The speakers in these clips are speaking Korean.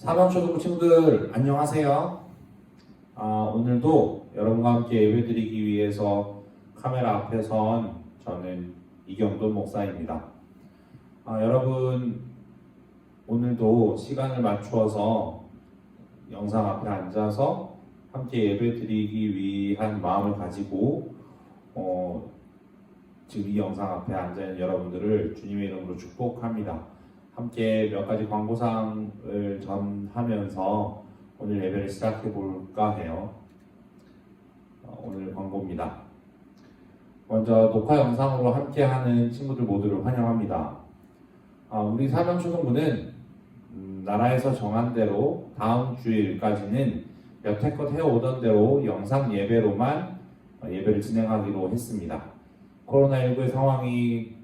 사방초등부 친구들 안녕하세요. 오늘도 여러분과 함께 예배드리기 위해서 카메라 앞에 선 저는 이경돈 목사입니다. 여러분 오늘도 시간을 맞추어서 영상 앞에 앉아서 함께 예배드리기 위한 마음을 가지고 지금 이 영상 앞에 앉아있는 여러분들을 주님의 이름으로 축복합니다. 함께 몇 가지 광고사항을 전하면서 오늘 예배를 시작해 볼까 해요. 오늘 광고입니다. 먼저 녹화 영상으로 함께하는 친구들 모두를 환영합니다. 우리 사명초등부는 나라에서 정한 대로 다음 주일까지는 여태껏 해오던 대로 영상 예배로만 예배를 진행하기로 했습니다. 코로나19의 상황이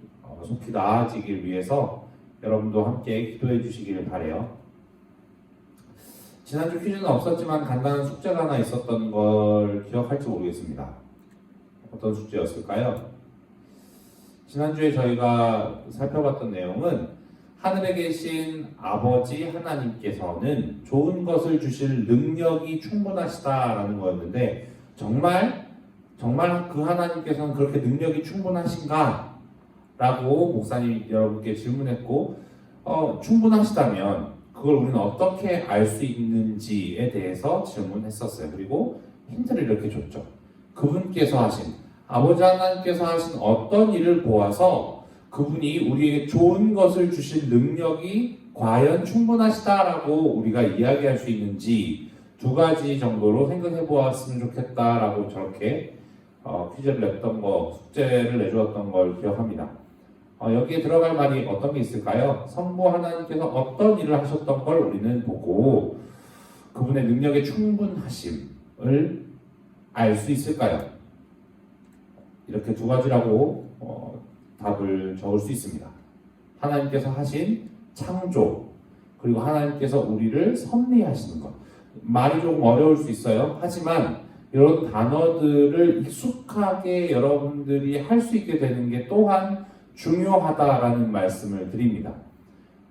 속히 나아지길 위해서 여러분도 함께 기도해 주시기를 바라요. 지난주 퀴즈는 없었지만 간단한 숙제가 하나 있었던 걸 기억할지 모르겠습니다. 어떤 숙제였을까요? 지난주에 저희가 살펴봤던 내용은 하늘에 계신 아버지 하나님께서는 좋은 것을 주실 능력이 충분하시다라는 거였는데 정말 그 하나님께서는 그렇게 능력이 충분하신가? 라고 목사님 여러분께 질문했고 충분하시다면 그걸 우리는 어떻게 알 수 있는지에 대해서 질문했었어요. 그리고 힌트를 이렇게 줬죠. 그분께서 하신 아버지 하나님께서 하신 어떤 일을 보아서 그분이 우리에게 좋은 것을 주실 능력이 과연 충분하시다라고 우리가 이야기할 수 있는지 두 가지 정도로 생각해 보았으면 좋겠다라고 저렇게 퀴즈를 냈던 거, 숙제를 내주었던 걸 기억합니다. 여기에 들어갈 말이 어떤 게 있을까요? 성부 하나님께서 어떤 일을 하셨던 걸 우리는 보고 그분의 능력의 충분하심을 알 수 있을까요? 이렇게 두 가지라고 답을 적을 수 있습니다. 하나님께서 하신 창조, 그리고 하나님께서 우리를 섭리하시는 것. 말이 조금 어려울 수 있어요. 하지만 이런 단어들을 익숙하게 여러분들이 할 수 있게 되는 게 또한 중요하다라는 말씀을 드립니다.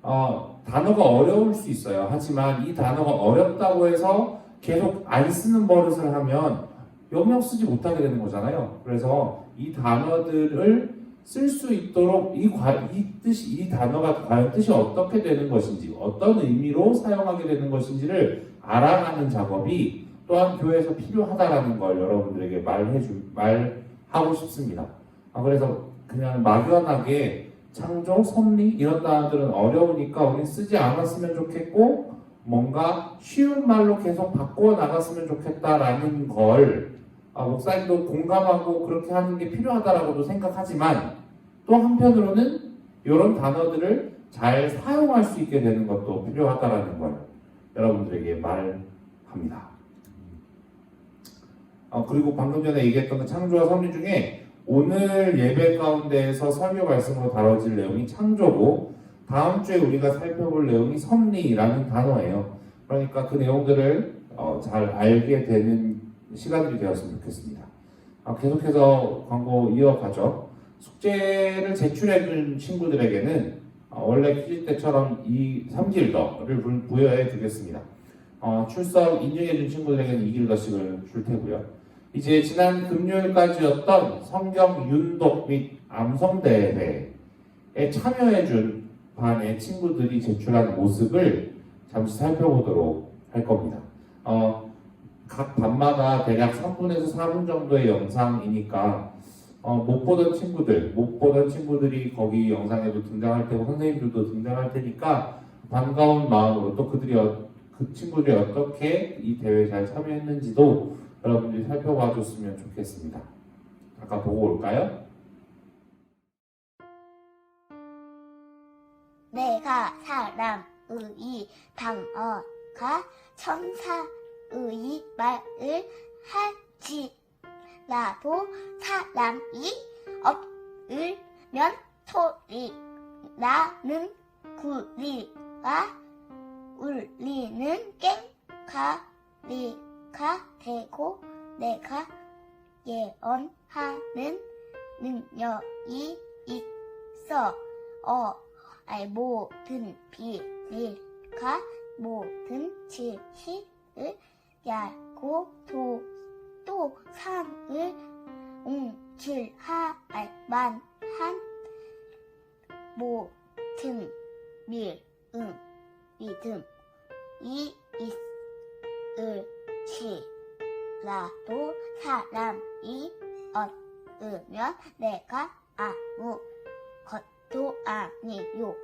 단어가 어려울 수 있어요. 하지만 이 단어가 어렵다고 해서 계속 안 쓰는 버릇을 하면 영영 쓰지 못하게 되는 거잖아요. 그래서 이 단어들을 쓸 수 있도록 이 단어가 과연 뜻이 어떻게 되는 것인지, 어떤 의미로 사용하게 되는 것인지를 알아가는 작업이 또한 교회에서 필요하다라는 걸 여러분들에게 말하고 싶습니다. 그래서 그냥 막연하게 창조, 섭리 이런 단어들은 어려우니까 우리 쓰지 않았으면 좋겠고 뭔가 쉬운 말로 계속 바꿔 나갔으면 좋겠다라는 걸 목사님도 공감하고 그렇게 하는 게 필요하다라고도 생각하지만 또 한편으로는 이런 단어들을 잘 사용할 수 있게 되는 것도 필요하다라는 걸 여러분들에게 말합니다. 그리고 방금 전에 얘기했던 그 창조와 섭리 중에 오늘 예배 가운데에서 설교 말씀으로 다뤄질 내용이 창조고 다음 주에 우리가 살펴볼 내용이 섭리라는 단어예요. 그러니까 그 내용들을 잘 알게 되는 시간들이 되었으면 좋겠습니다. 계속해서 광고 이어가죠. 숙제를 제출해준 친구들에게는 원래 퀴즈 때처럼 이 3길더를 부여해 두겠습니다. 출석 인증해준 친구들에게는 2길더씩을 줄 테고요. 이제 지난 금요일까지였던 성경 윤독 및 암송대회에 참여해준 반의 친구들이 제출한 모습을 잠시 살펴보도록 할 겁니다. 각 반마다 대략 3분에서 4분 정도의 영상이니까 못 보던 친구들이 거기 영상에도 등장할 테고 선생님들도 등장할 테니까 반가운 마음으로 또 그 친구들이 어떻게 이 대회에 잘 참여했는지도 여러분들이 살펴봐 줬으면 좋겠습니다. 잠깐 보고 올까요? 내가 사람의 방어가 천사의 말을 하지 나도 사람이 없으면 소리 나는 구리가 울리는 꽹과리가 되고 내가 예언하는 능력이 있어 모든 비밀과 모든 지식을 얄고 또 상을 옹질할 만한 모든 믿음이 있을지라도 사람이 얻으면 내가 아무것도 아니요.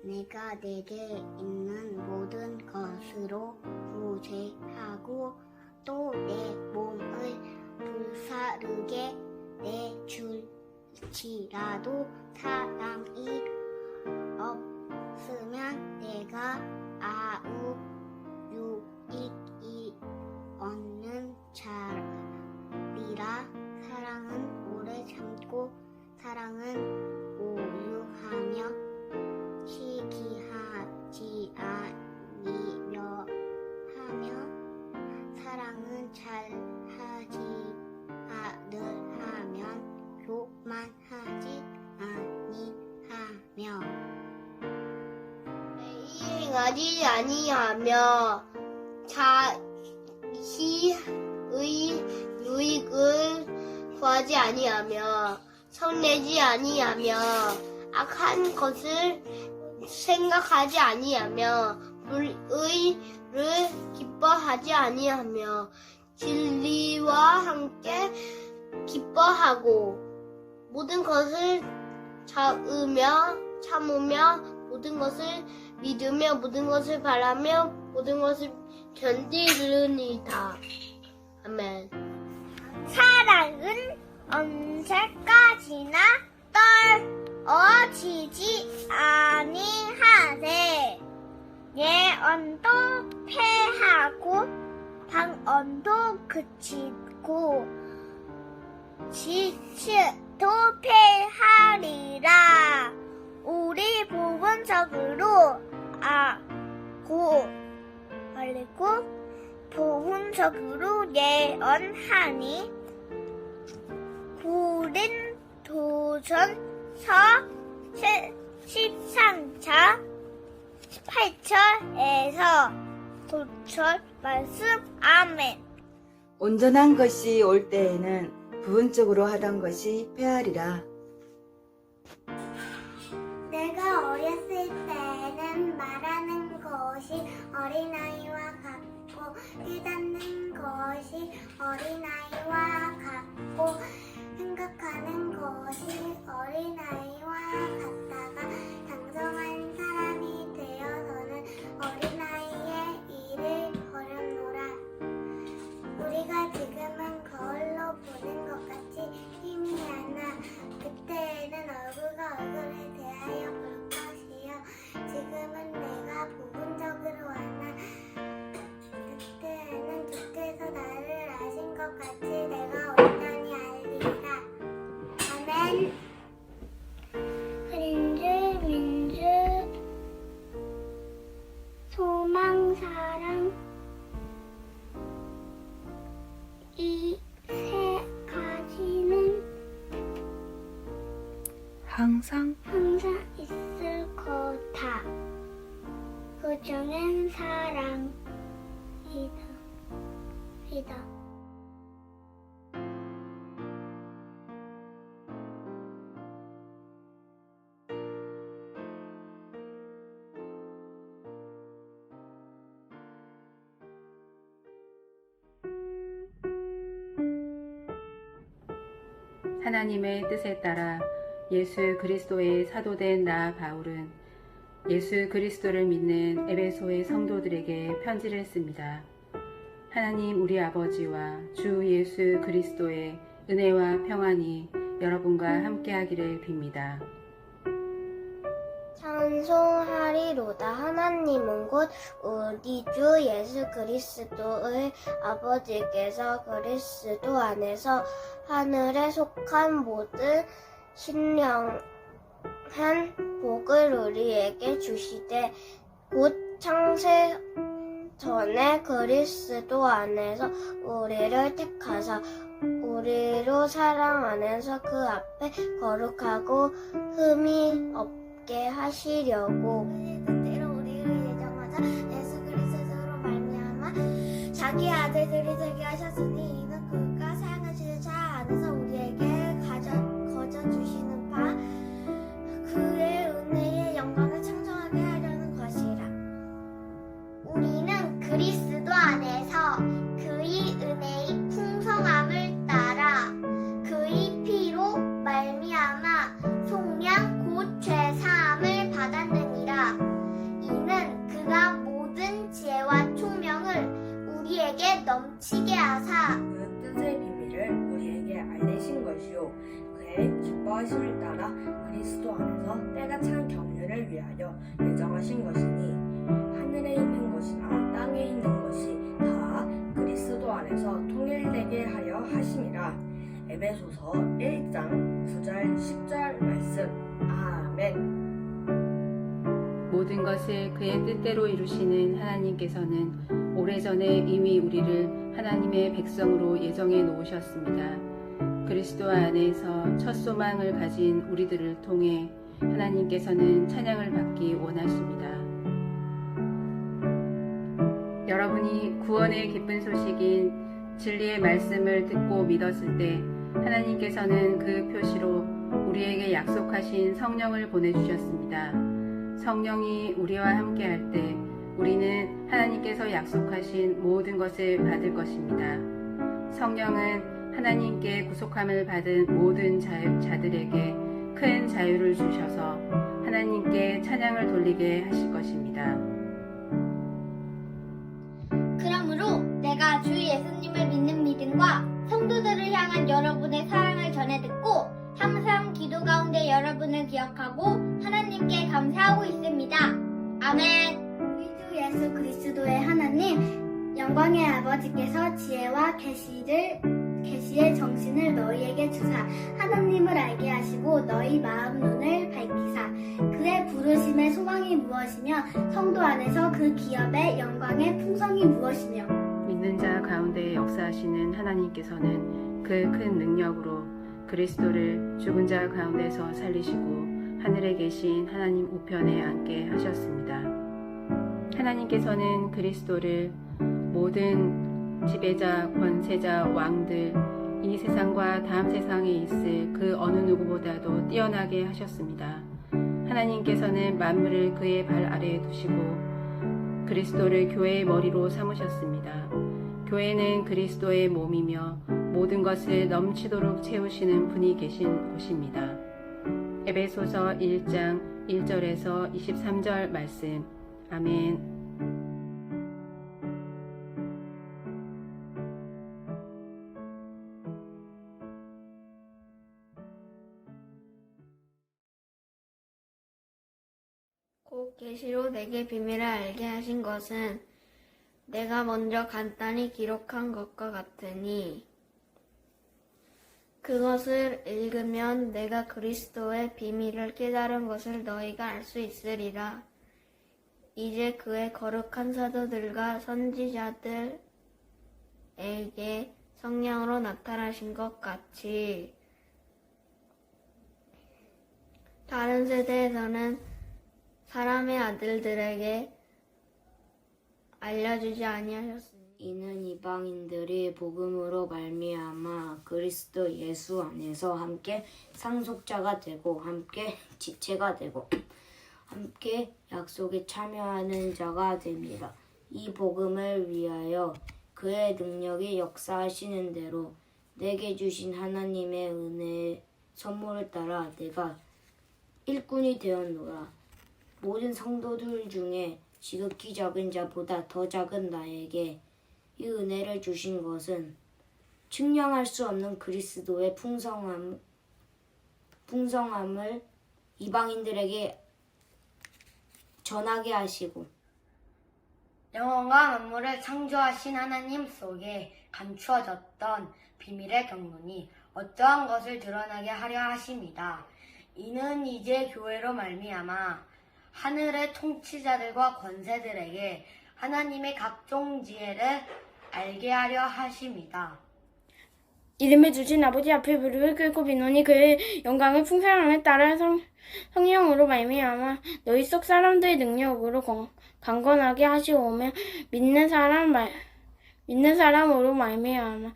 내가 내게 있는 모든 것으로 구제하고 또 내 몸을 불사르게 내줄지라도 사랑이 없으면 내가 아무 유익이 없는 자리라. 사랑은 오래 참고 사랑은 오유하며 시기하지 아니며 하며 사랑은 잘하지 않으하면 교만하지 아니하며 행하지 아니하며 자기의 유익을 구하지 아니하며 성내지 아니하며 악한 것을 생각하지 아니하며 불의를 기뻐하지 아니하며 진리와 함께 기뻐하고 모든 것을 참으며 모든 것을 믿으며 모든 것을 바라며 모든 것을 견디느니라. 아멘. 사랑은 언제까지나 떨어지지 아니하세. 예언도 패하고 방언도 그치고 지치도 패하리라. 우리 부분적으로 그리고 부분적으로 예언하니 고린도전서 13장 18절에서 9절 말씀. 아멘. 온전한 것이 올 때에는 부분적으로 하던 것이 패하리라. 내가 어렸을 때는 말하는 것이 어린아이와 같고 깨닫는 것이 어린아이와 같고 생각하는 것이 어린아이와 같다가 장성한 사람이 되어서는 어린아이의 일을 버렸노라. 우리가 지금은 거울로 보는 것 같이 힘이 하나 그때에는 얼굴과 얼굴을 대하여 볼 것이요. 지금은 내가 부분적으로 하나 그때에는 주께서 나를 아신 것 같이 내가 온전히 알리라. 아멘. 민주 소망 사랑 이 세 가지는 항상 있을 거다. 그 중엔 사랑이다. 하나님의 뜻에 따라 예수 그리스도의 사도된 나 바울은 예수 그리스도를 믿는 에베소의 성도들에게 편지를 씁니다. 하나님 우리 아버지와 주 예수 그리스도의 은혜와 평안이 여러분과 함께하기를 빕니다. 찬송하리로다. 하나님은 곧 우리 주 예수 그리스도의 아버지께서 그리스도 안에서 하늘에 속한 모든 신령한 복을 우리에게 주시되 곧 창세 전에 그리스도 안에서 우리를 택하사 우리로 사랑 안에서 그 앞에 거룩하고 흠이 없게 하시려고 그때로 우리를 예정하셨으니 예수 그리스도로 말미암아 자기 아들들이 되게 하셨으니 이는 그가 사랑하시는 자 안에서 우리에게 거저 주시는 바 그의 은혜의 영광을 창조하게 하려는 것이라. 우리는 그리스도 안에서 그의 은혜의 풍성함을 따라 그의 피로 말미암아 속량 곧 죄사함을 받았느니라. 이는 그가 모든 지혜와 총명을 우리에게 넘치게 하사 그 뜻의 비밀을 우리에게 알리신 것이요 그의 기뻐하심을 따라 그리스도 안에서 때가 찬 경륜을 위하여 예정하신 것이니 하늘에 있는 것이나 땅에 있는 것이 다 그리스도 안에서 통일되게 하려 하심이라. 에베소서 1장 9절 10절 말씀. 아멘. 모든 것을 그의 뜻대로 이루시는 하나님께서는 오래전에 이미 우리를 하나님의 백성으로 예정해 놓으셨습니다. 그리스도 안에서 첫 소망을 가진 우리들을 통해 하나님께서는 찬양을 받기 원하십니다. 여러분이 구원의 기쁜 소식인 진리의 말씀을 듣고 믿었을 때 하나님께서는 그 표시로 우리에게 약속하신 성령을 보내주셨습니다. 성령이 우리와 함께 할 때 우리는 하나님께서 약속하신 모든 것을 받을 것입니다. 성령은 하나님께 구속함을 받은 모든 자들에게 큰 자유를 주셔서 하나님께 찬양을 돌리게 하실 것입니다. 그러므로 내가 주 예수님을 믿는 믿음과 성도들을 향한 여러분의 사랑을 전해 듣고 항상 기도 가운데 여러분을 기억하고 하나님께 감사하고 있습니다. 아멘. 우리 주 예수 그리스도의 하나님, 영광의 아버지께서 지혜와 계시의 정신을 너희에게 주사 하나님을 알게 하시고 너희 마음 눈을 밝히사 그의 부르심의 소망이 무엇이며 성도 안에서 그 기업의 영광의 풍성이 무엇이며. 믿는 자 가운데 역사하시는 하나님께서는 그 큰 능력으로 그리스도를 죽은 자 가운데서 살리시고 하늘에 계신 하나님 우편에 앉게 하셨습니다. 하나님께서는 그리스도를 모든 지배자, 권세자, 왕들, 이 세상과 다음 세상에 있을 그 어느 누구보다도 뛰어나게 하셨습니다. 하나님께서는 만물을 그의 발 아래에 두시고 그리스도를 교회의 머리로 삼으셨습니다. 교회는 그리스도의 몸이며 모든 것을 넘치도록 채우시는 분이 계신 곳입니다. 에베소서 1장 1절에서 23절 말씀. 아멘. 곧 계시로 내게 비밀을 알게 하신 것은 내가 먼저 간단히 기록한 것과 같으니 그것을 읽으면 내가 그리스도의 비밀을 깨달은 것을 너희가 알 수 있으리라. 이제 그의 거룩한 사도들과 선지자들에게 성령으로 나타나신 것 같이 다른 세대에서는 사람의 아들들에게 알려주지 아니하셨으니 이는 이방인들이 복음으로 말미암아 그리스도 예수 안에서 함께 상속자가 되고 함께 지체가 되고 함께 약속에 참여하는 자가 됩니다. 이 복음을 위하여 그의 능력이 역사하시는 대로 내게 주신 하나님의 은혜의 선물을 따라 내가 일꾼이 되었노라. 모든 성도들 중에 지극히 작은 자보다 더 작은 나에게 이 은혜를 주신 것은 측량할 수 없는 그리스도의 풍성함을 이방인들에게 전하게 하시고 영원과 만물을 창조하신 하나님 속에 감추어졌던 비밀의 경륜이 어떠한 것을 드러나게 하려 하심이다. 이는 이제 교회로 말미암아 하늘의 통치자들과 권세들에게 하나님의 각종 지혜를 알게 하려 하심이다. 이름을 주신 아버지 앞에 무릎을 꿇고 비노니 그의 영광의 풍성함에 따라 성령으로 말미암아 너희 속 사람들의 능력으로 강건하게 하시오며 믿는 사람으로 말미암아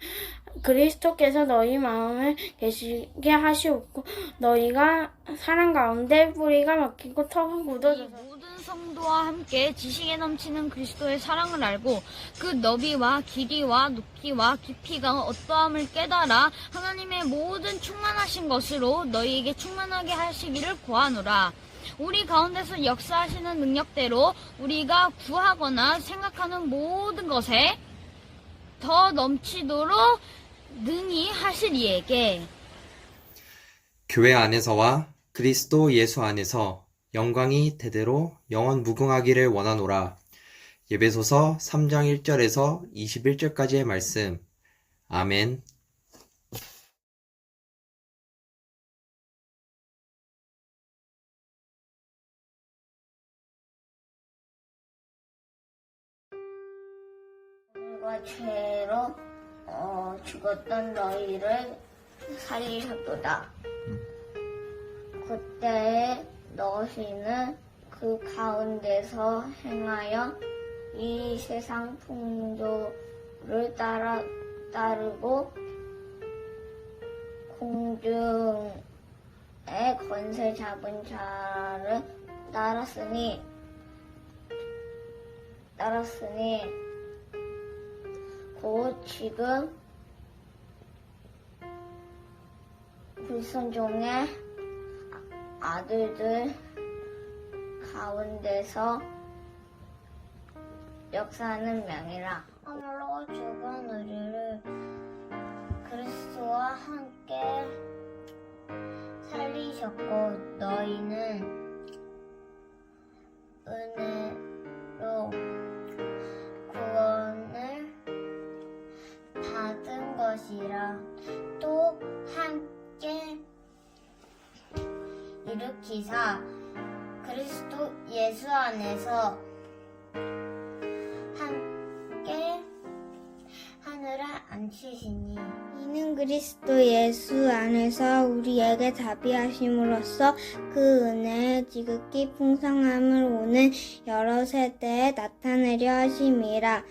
그리스도께서 너희 마음에 계시게 하시옵고 너희가 사랑 가운데 뿌리가 막히고 터가 굳어져서 모든 성도와 함께 지식에 넘치는 그리스도의 사랑을 알고 그 너비와 길이와 높이와 깊이가 어떠함을 깨달아 하나님의 모든 충만하신 것으로 너희에게 충만하게 하시기를 구하노라. 우리 가운데서 역사하시는 능력대로 우리가 구하거나 생각하는 모든 것에 더 넘치도록 능히 하실 이에게 교회 안에서와 그리스도 예수 안에서 영광이 대대로 영원 무궁하기를 원하노라. 예배소서 3장 1절에서 21절까지의 말씀. 아멘. 우리가 죄로 죽었던 너희를 살리셨도다. 그때에 너희는 그 가운데서 행하여 이 세상 풍조를 따르고 공중의 권세 잡은 자를 따랐으니 곧 지금 불순종의 아들들 가운데서 역사하는 명이라. 참으로 죽은 우리를 그리스도와 함께 살리셨고 너희는 은혜로 구원을 받은 것이라. 또 함께 일으키사 그리스도 예수 안에서 함께 하늘에 앉히시니 이는 그리스도 예수 안에서 우리에게 자비하심으로써 그 은혜의 지극히 풍성함을 오는 여러 세대에 나타내려 하심이라.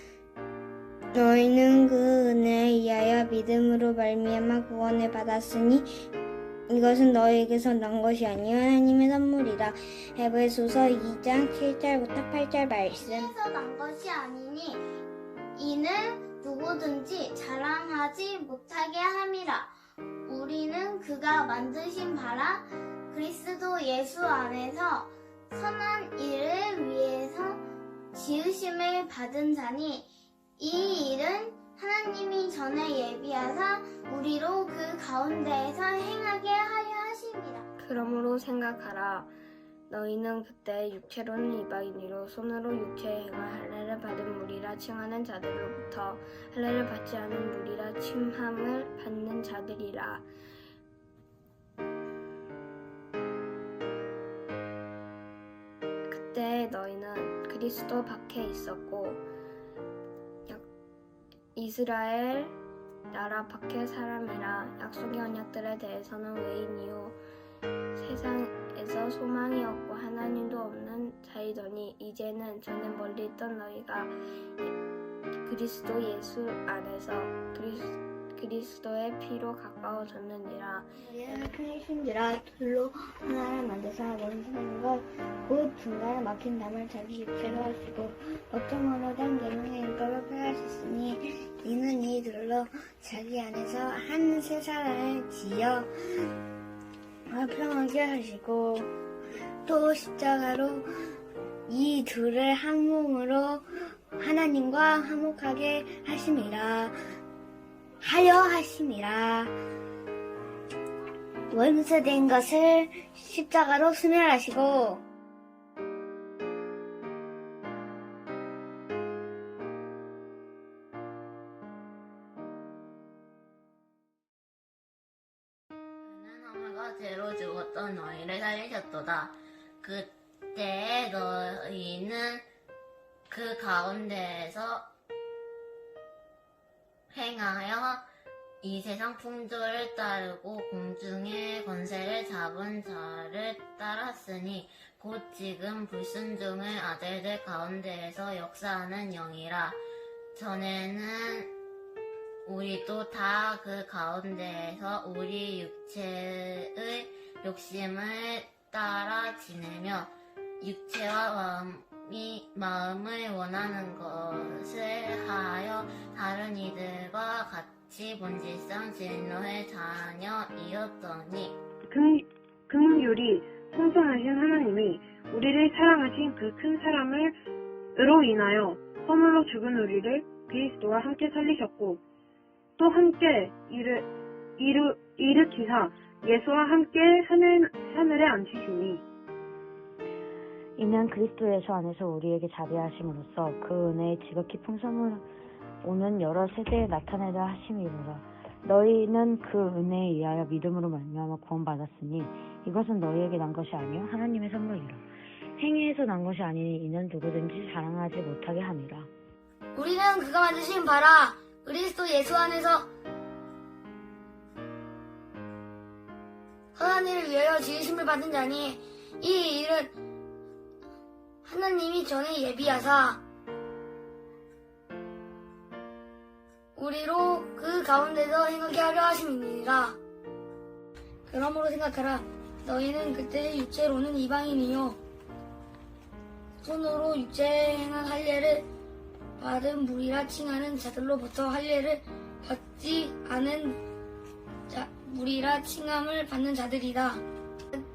너희는 그 은혜에 의하여 믿음으로 말미암아 구원을 받았으니 이것은 너희에게서 난 것이 아니요 하나님의 선물이라. 에베소서 2장 7절부터 8절 말씀. 에서 난 것이 아니니 이는 누구든지 자랑하지 못하게 함이라. 우리는 그가 만드신 바라 그리스도 예수 안에서 선한 일을 위해서 지으심을 받은 자니 이 일은 하나님이 전에 예비하사 우리로 그 가운데에서 행하게 하려 하심이라. 그러므로 생각하라. 너희는 그때 육체로는 이방인이로 손으로 육체에 행한 할례를 받은 무리라 칭하는 자들로부터 할례를 받지 않은 무리라 칭함을 받는 자들이라. 그때 너희는 그리스도 밖에 있었고 이스라엘 나라 밖의 사람이라. 약속의 언약들에 대해서는 외인이요 세상에서 소망이 없고 하나님도 없는 자이더니 이제는 전에 멀리 있던 너희가 그리스도 예수 안에서 그리스도의 피로 가까워졌느니라. 너희는 편이신지라 둘로 하나를 만드사 원수된 것곧 중간에 막힌 담을 자기 육체로 하시고 어쩌므로 된 계명의 율법을 폐하셨으니 이는 이 둘로 자기 안에서 한 새 사람을 지어 화평하게 하시고 또 십자가로 이 둘을 한 몸으로 하나님과 화목하게 하심이라. 원수된 것을 십자가로 소멸하시고 그는 하물과 죄로 죽었던 너희를 살리셨도다. 그때에 너희는 그 가운데에서 행하여 이 세상 풍조를 따르고 공중의 권세를 잡은 자를 따랐으니 곧 지금 불순종의 아들들 가운데에서 역사하는 영이라. 전에는 우리도 다 그 가운데에서 우리 육체의 욕심을 따라 지내며 육체와 마음을 원하는 것을 하여 다른 이들과 같이 본질상 진노의 자녀이었더니 긍휼이 풍성하신 하나님이 우리를 사랑하신 그 큰 사랑으로 인하여 허물로 죽은 우리를 그리스도와 함께 살리셨고 또 함께 일으키사 예수와 함께 하늘에 앉히시니 이는 그리스도 예수 안에서 우리에게 자비하심으로써 그 은혜의 지극히 풍성을 오는 여러 세대에 나타내려 하심이로라. 너희는 그 은혜에 의하여 믿음으로 말미암아 구원받았으니 이것은 너희에게 난 것이 아니요 하나님의 선물이라. 행위에서 난 것이 아니니 이는 누구든지 자랑하지 못하게 함이라. 우리는 그가 만드신 바라 그리스도 예수 안에서 하나님을 위하여 지으심을 받은 자니 이 일은 하나님이 전에 예비하사 우리로 그 가운데서 행하게 하려 하심이니라. 그러므로 생각하라. 너희는 그때 육체로는 이방인이요 손으로 육체에 행한 할례를 받은 무리라 칭하는 자들로부터 할례를 받지 않은 무리라 칭함을 받는 자들이다.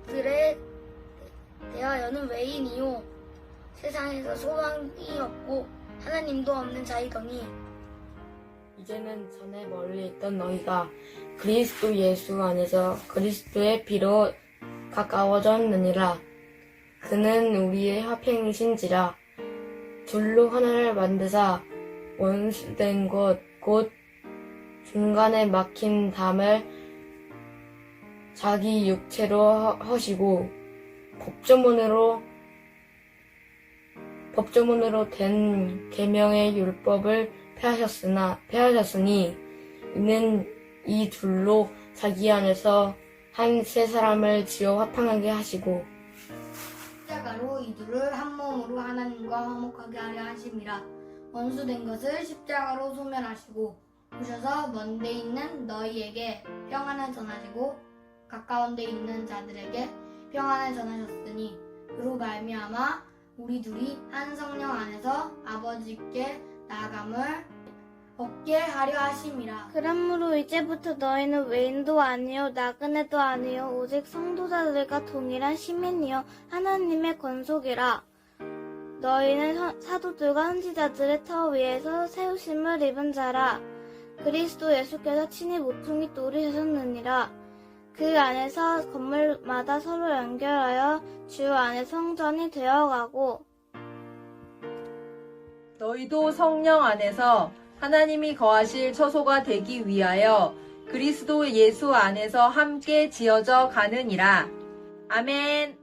그들에 대하여는 외인이요 세상에서 소망이 없고 하나님도 없는 자이더니 이제는 전에 멀리 있던 너희가 그리스도 예수 안에서 그리스도의 피로 가까워졌느니라. 그는 우리의 화평이신지라. 둘로 하나를 만드사 원수된 것 곧 중간에 막힌 담을 자기 육체로 하시고 법조문으로 된 계명의 율법을 폐하셨으니 이는 이 둘로 자기 안에서 한 세 사람을 지어 화평하게 하시고 십자가로 이 둘을 한 몸으로 하나님과 화목하게 하려 하심이라. 원수된 것을 십자가로 소멸하시고 오셔서 먼데 있는 너희에게 평안을 전하시고 가까운 데 있는 자들에게 평안을 전하셨으니 그로 말미암아 우리 둘이 한 성령 안에서 아버지께 나아감을 얻게 하려 하심이라. 그러므로 이제부터 너희는 외인도 아니요 나그네도 아니요 오직 성도자들과 동일한 시민이요 하나님의 권속이라. 너희는 사도들과 선지자들의 터 위에서 세우심을 입은 자라. 그리스도 예수께서 친히 모퉁이 돌이 되셨느니라. 그 안에서 건물마다 서로 연결하여 주 안에 성전이 되어가고 너희도 성령 안에서 하나님이 거하실 처소가 되기 위하여 그리스도 예수 안에서 함께 지어져 가느니라. 아멘.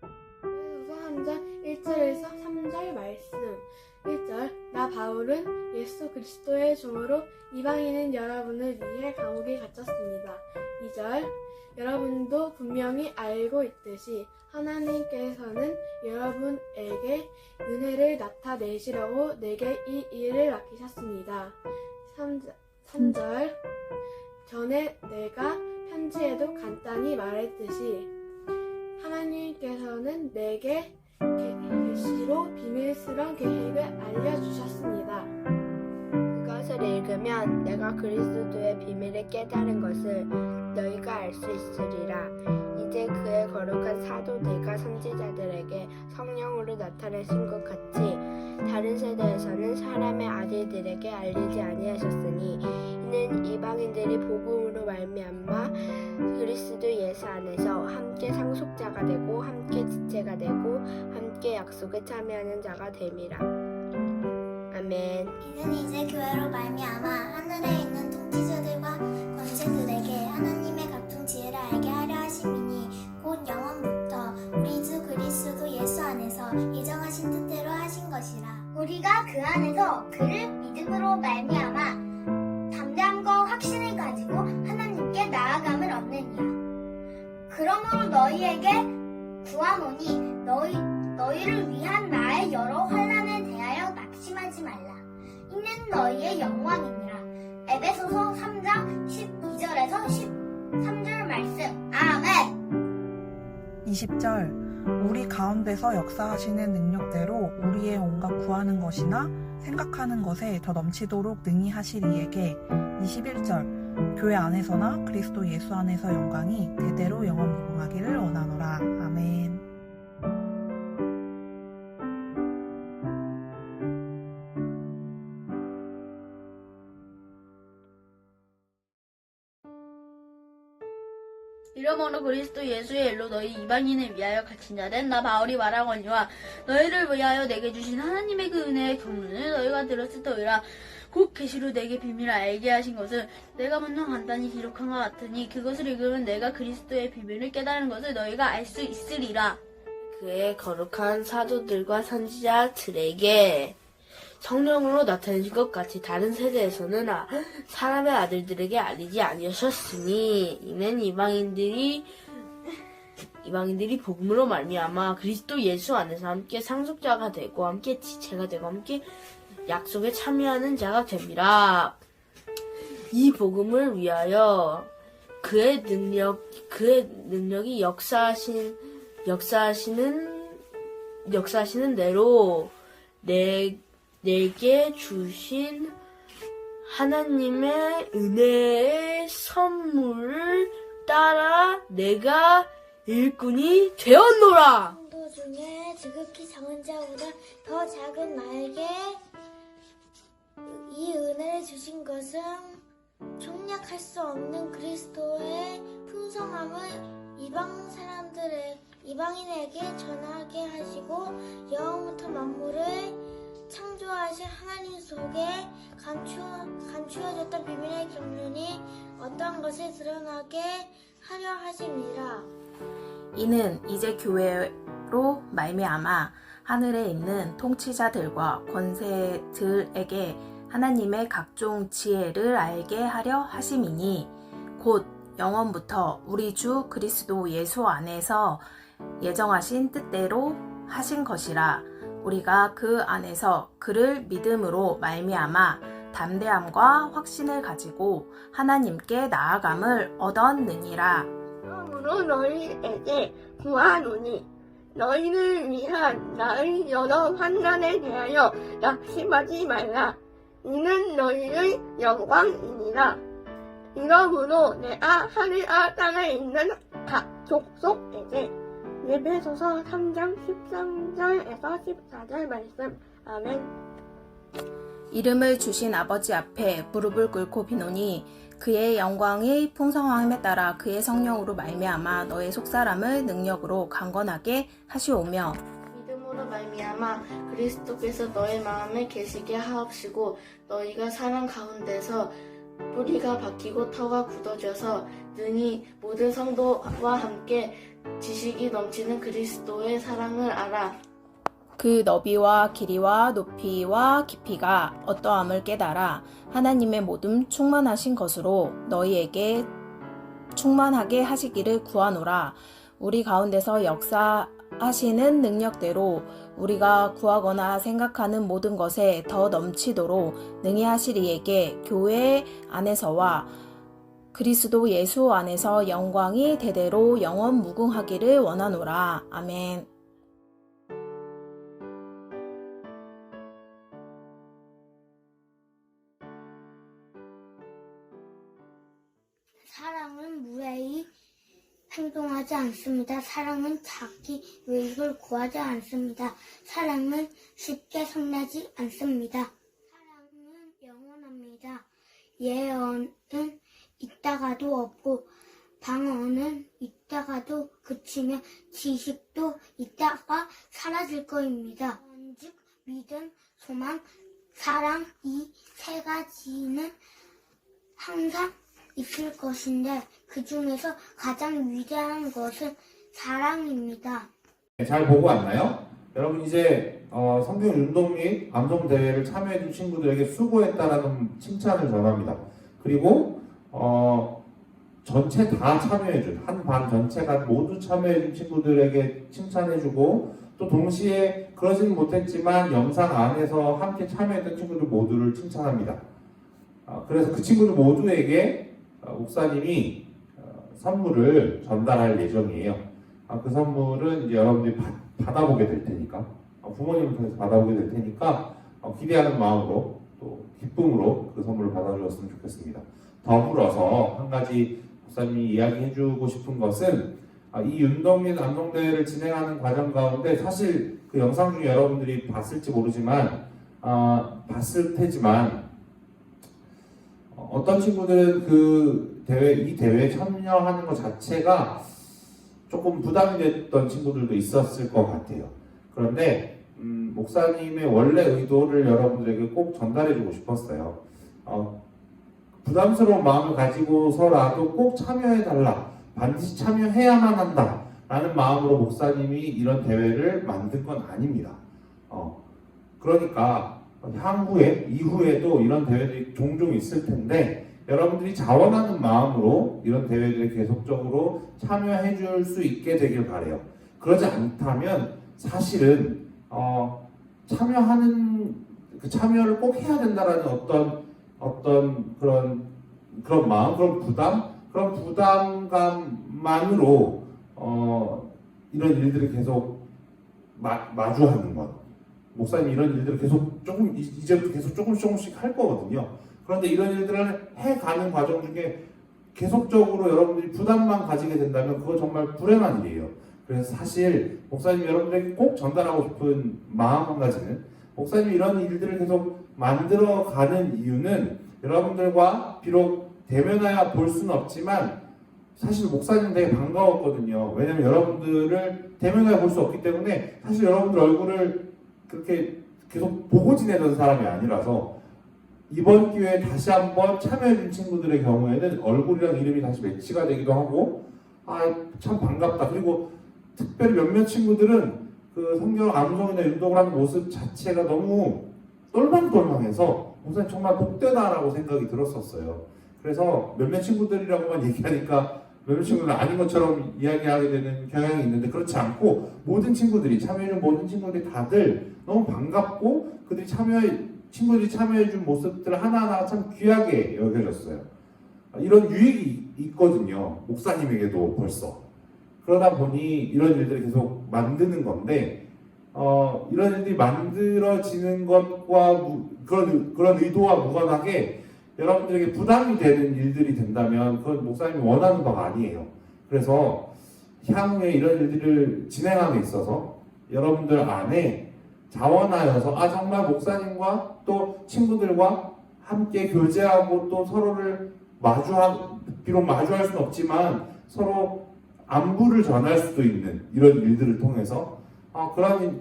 에베소서 3장 1절에서 3절 말씀. 1절 나 바울은 예수 그리스도의 종으로 이방인인 여러분을 위해 감옥에 갇혔습니다. 2절 여러분도 분명히 알고 있듯이 하나님께서는 여러분에게 은혜를 나타내시려고 내게 이 일을 맡기셨습니다. 3절 전에 내가 편지에도 간단히 말했듯이 하나님께서는 내게 계시로 비밀스러운 계획을 알려주셨습니다. 그것을 읽으면 내가 그리스도의 비밀을 깨달은 것을 너희가 알 수 있으리라. 이제 그의 거룩한 사도들과 선지자들에게 성령으로 나타내신 것 같이 다른 세대에서는 사람의 아들들에게 알리지 아니하셨으니 이는 이방인들이 복음으로 말미암아 그리스도 예수 안에서 함께 상속자가 되고 함께 지체가 되고 함께 약속에 참여하는 자가 됨이라. 아멘. 이는 이제 교회로 말미암아 하늘에 있는 통치자들과 권세들에게 하나님의 각종 지혜를 알게 하려 하심이니 곧 안에서 그를 믿음으로 말미암아 담대함과 확신을 가지고 하나님께 나아감을 얻느니라. 그러므로 너희에게 구하노니 너희를 위한 나의 여러 환난에 대하여 낙심하지 말라. 이는 너희의 영광이니라. 에베소서 3장 12절에서 13절 말씀. 아멘. 20절 우리 가운데서 역사하시는 능력대로 우리의 온갖 구하는 것이나 생각하는 것에 더 넘치도록 능히 하실 이에게 21절 교회 안에서나 그리스도 예수 안에서 영광이 대대로 영원무궁하기를 원하노라. 아멘. 이러므로 그리스도 예수의 일로 너희 이방인을 위하여 갇힌 자된 나 바울이 말하거니와 너희를 위하여 내게 주신 하나님의 그 은혜의 경륜을 너희가 들었을 터이라. 곧 계시로 내게 비밀을 알게 하신 것을 내가 먼저 간단히 기록한 것 같으니 그것을 읽으면 내가 그리스도의 비밀을 깨달은 것을 너희가 알 수 있으리라. 그의 거룩한 사도들과 선지자들에게 성령으로 나타내신 것 같이 다른 세대에서는 사람의 아들들에게 알리지 아니하셨으니 이는 이방인들이 복음으로 말미암아 그리스도 예수 안에서 함께 상속자가 되고 함께 지체가 되고 함께 약속에 참여하는 자가 됩니다. 이 복음을 위하여 그의 능력이 역사하시는 대로 내게 주신 하나님의 은혜의 선물을 따라 내가 일꾼이 되었노라. 성도 중에 지극히 작은 자보다 더 작은 나에게 이 은혜를 주신 것은 총략할 수 없는 그리스도의 풍성함을 이방인에게 전하게 하시고 영원부터 만물을 창조하신 하나님 속에 감추어졌던 비밀의 경륜이 어떤 것을 드러나게 하려 하심이라. 이는 이제 교회로 말미암아 하늘에 있는 통치자들과 권세들에게 하나님의 각종 지혜를 알게 하려 하심이니 곧 영원부터 우리 주 그리스도 예수 안에서 예정하신 뜻대로 하신 것이라. 우리가 그 안에서 그를 믿음으로 말미암아 담대함과 확신을 가지고 하나님께 나아감을 얻었느니라. 그러므로 너희에게 구하노니 너희를 위한 나의 여러 환난에 대하여 낙심하지 말라. 이는 너희의 영광이니라. 이러므로 내가 하늘과 땅에 있는 각 족속에게 에베소서 3장 13절에서 14절 말씀. 아멘. 이름을 주신 아버지 앞에 무릎을 꿇고 비노니 그의 영광의 풍성함에 따라 그의 성령으로 말미암아 너의 속사람을 능력으로 강건하게 하시오며 믿음으로 말미암아 그리스도께서 너의 마음에 계시게 하옵시고 너희가 사랑 가운데서 뿌리가 박히고 터가 굳어져서 능히 모든 성도와 함께 지식이 넘치는 그리스도의 사랑을 알아. 그 너비와 길이와 높이와 깊이가 어떠함을 깨달아 하나님의 모든 충만하신 것으로 너희에게 충만하게 하시기를 구하노라. 우리 가운데서 역사하시는 능력대로 우리가 구하거나 생각하는 모든 것에 더 넘치도록 능히 하실 이에게 교회 안에서와 그리스도 예수 안에서 영광이 대대로 영원무궁하기를 원하노라. 아멘. 사랑은 무례히 행동하지 않습니다. 사랑은 자기 유익을 구하지 않습니다. 사랑은 쉽게 성내지 않습니다. 사랑은 영원합니다. 예언은 있다가도 없고 방언은 있다가도 그치며 지식도 있다가 사라질 것입니다. 즉 믿음, 소망, 사랑 이 세 가지는 항상 있을 것인데 그 중에서 가장 위대한 것은 사랑입니다. 잘 보고 왔나요? 여러분 이제 성경 운동 및 암송 대회를 참여해준 친구들에게 수고했다라는 칭찬을 전합니다. 그리고 전체 다 참여해준 한 반 전체가 모두 참여해준 친구들에게 칭찬해주고 또 동시에 그러지는 못했지만 영상 안에서 함께 참여했던 친구들 모두를 칭찬합니다. 그래서 그 친구들 모두에게 목사님이 선물을 전달할 예정이에요. 그 선물은 이제 여러분들이 받아보게 될 테니까 부모님을 통해서 받아보게 될 테니까 기대하는 마음으로 또 기쁨으로 그 선물을 받아주었으면 좋겠습니다. 더불어서 한 가지 목사님이 이야기해주고 싶은 것은 이 운동 및 암송대회를 진행하는 과정 가운데 사실 그 영상 중에 여러분들이 봤을지 모르지만 봤을 테지만 어떤 친구들은 그 이 대회에 참여하는 것 자체가 조금 부담이 됐던 친구들도 있었을 것 같아요. 그런데 목사님의 원래 의도를 여러분들에게 꼭 전달해주고 싶었어요. 부담스러운 마음을 가지고서라도 꼭 참여해달라, 반드시 참여해야만 한다 라는 마음으로 목사님이 이런 대회를 만든 건 아닙니다. 그러니까 이후에도 이런 대회들이 종종 있을 텐데 여러분들이 자원하는 마음으로 이런 대회들에 계속적으로 참여해 줄 수 있게 되길 바라요. 그러지 않다면 사실은 참여를 꼭 해야 된다라는 어떤 그런 마음, 그런 부담감만으로 이런 일들을 계속 마주하는 것. 목사님 이런 일들을 이제부터 계속 조금씩 할 거거든요. 그런데 이런 일들을 해가는 과정 중에 계속적으로 여러분들이 부담만 가지게 된다면 그거 정말 불행한 일이에요. 그래서 사실 목사님이 여러분들에게 꼭 전달하고 싶은 마음 한 가지는 목사님이 이런 일들을 계속 만들어가는 이유는 여러분들과 비록 대면하여 볼 수는 없지만 사실 목사님 되게 반가웠거든요. 왜냐면 여러분들을 대면하여 볼 수 없기 때문에 사실 여러분들 얼굴을 그렇게 계속 보고 지내던 사람이 아니라서 이번 기회에 다시 한번 참여해준 친구들의 경우에는 얼굴이랑 이름이 다시 매치가 되기도 하고 참 반갑다. 그리고 특별히 몇몇 친구들은 그 성경 암송이나 운동을 하는 모습 자체가 너무 똘망똘망해서 목사님 정말 복되다라고 생각이 들었었어요. 그래서 몇몇 친구들이라고만 얘기하니까 몇몇 친구들은 아닌 것처럼 이야기하게 되는 경향이 있는데 그렇지 않고 모든 친구들이 참여해준 모든 친구들이 다들 너무 반갑고 친구들이 참여해준 모습들 하나하나가 참 귀하게 여겨졌어요. 이런 유익이 있거든요. 목사님에게도 벌써. 그러다 보니 이런 일들을 계속 만드는 건데 이런 일들이 만들어지는 것과 그런 의도와 무관하게 여러분들에게 부담이 되는 일들이 된다면 그건 목사님이 원하는 바가 아니에요. 그래서 향후에 이런 일들을 진행함에 있어서 여러분들 안에 자원하여서 정말 목사님과 또 친구들과 함께 교제하고 또 서로를 비록 마주할 수는 없지만 서로 안부를 전할 수도 있는 이런 일들을 통해서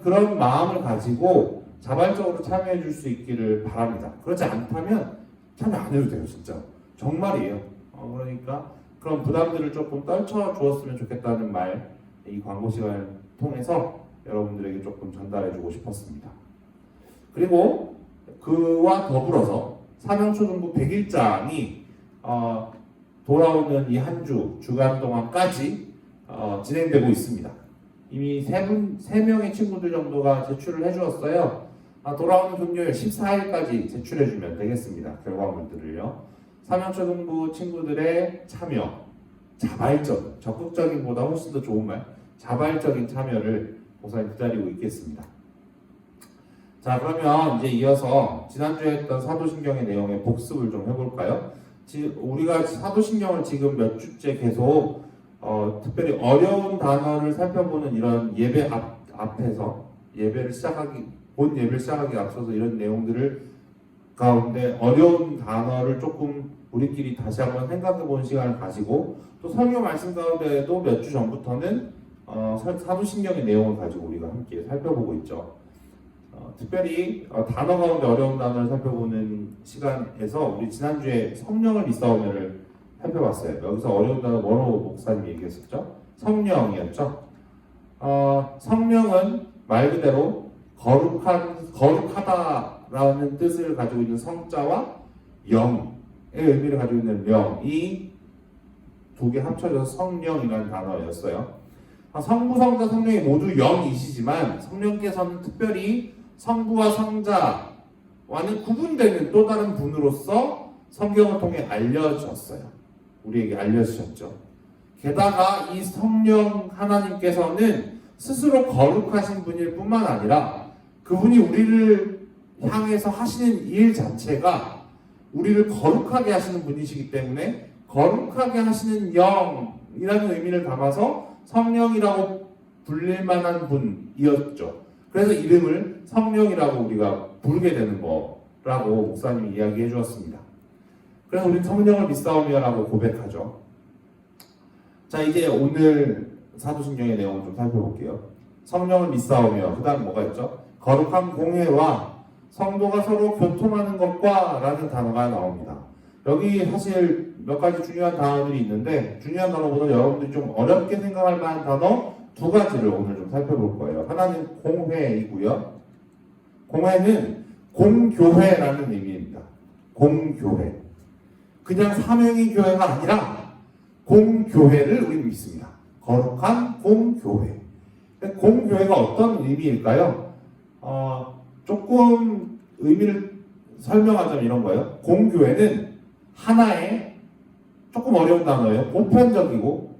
그런 마음을 가지고 자발적으로 참여해 줄 수 있기를 바랍니다. 그렇지 않다면 참여 안 해도 돼요. 진짜 정말이에요. 그러니까 그런 부담들을 조금 떨쳐 주었으면 좋겠다는 말, 이 광고 시간을 통해서 여러분들에게 조금 전달해 주고 싶었습니다. 그리고 그와 더불어서 사명초등부 100일장이 돌아오는 이 한 주간 동안까지 진행되고 있습니다. 이미 3명의 친구들 정도가 제출을 해주었어요. 돌아오는 금요일 14일까지 제출해주면 되겠습니다. 결과물들을요. 사명초등부 친구들의 참여, 적극적인보다 훨씬 더 좋은 말, 자발적인 참여를 목사님 기다리고 있겠습니다. 자, 그러면 이제 이어서 지난주에 했던 사도신경의 내용의 복습을 좀 해볼까요? 우리가 사도신경을 지금 몇 주째 계속 특별히 어려운 단어를 살펴보는 이런 예배 앞에서 예배를 시작하기 앞서서 이런 내용들을 가운데 어려운 단어를 조금 우리끼리 다시 한번 생각해보는 시간을 가지고 또 설교 말씀 가운데에도 몇 주 전부터는 사도신경의 내용을 가지고 우리가 함께 살펴보고 있죠. 특별히 단어 가운데 어려운 단어를 살펴보는 시간에서 우리 지난주에 성령을 믿사오며를 살펴봤어요. 여기서 어려운 단어 뭐로 목사님이 얘기했었죠? 성령이었죠. 성령은 말 그대로 거룩하다라는 뜻을 가지고 있는 성자와 영의 의미를 가지고 있는 령이 두 개 합쳐져서 성령이라는 단어였어요. 성부, 성자, 성령이 모두 영이시지만 성령께서는 특별히 성부와 성자와는 구분되는 또 다른 분으로서 성경을 통해 알려졌어요. 우리에게 알려주셨죠. 게다가 이 성령 하나님께서는 스스로 거룩하신 분일 뿐만 아니라 그분이 우리를 향해서 하시는 일 자체가 우리를 거룩하게 하시는 분이시기 때문에 거룩하게 하시는 영이라는 의미를 담아서 성령이라고 불릴 만한 분이었죠. 그래서 이름을 성령이라고 우리가 부르게 되는 거라고 목사님이 이야기해 주었습니다. 그래서 우리는 성령을 믿사오며라고 고백하죠. 자, 이제 오늘 사도신경의 내용을 좀 살펴볼게요. 성령을 믿사오며, 그 다음 뭐가 있죠? 거룩한 공회와 성도가 서로 교통하는 것과 라는 단어가 나옵니다. 여기 사실 몇 가지 중요한 단어들이 있는데 중요한 단어보다 여러분들이 좀 어렵게 생각할 만한 단어 두 가지를 오늘 좀 살펴볼 거예요. 하나는 공회이고요. 공회는 공교회라는 의미입니다. 공교회. 그냥 사명의 교회가 아니라 공교회를 우리는 믿습니다. 거룩한 공교회. 공교회가 어떤 의미일까요? 조금 의미를 설명하자면 이런 거예요. 공교회는 하나의 조금 어려운 단어예요. 보편적이고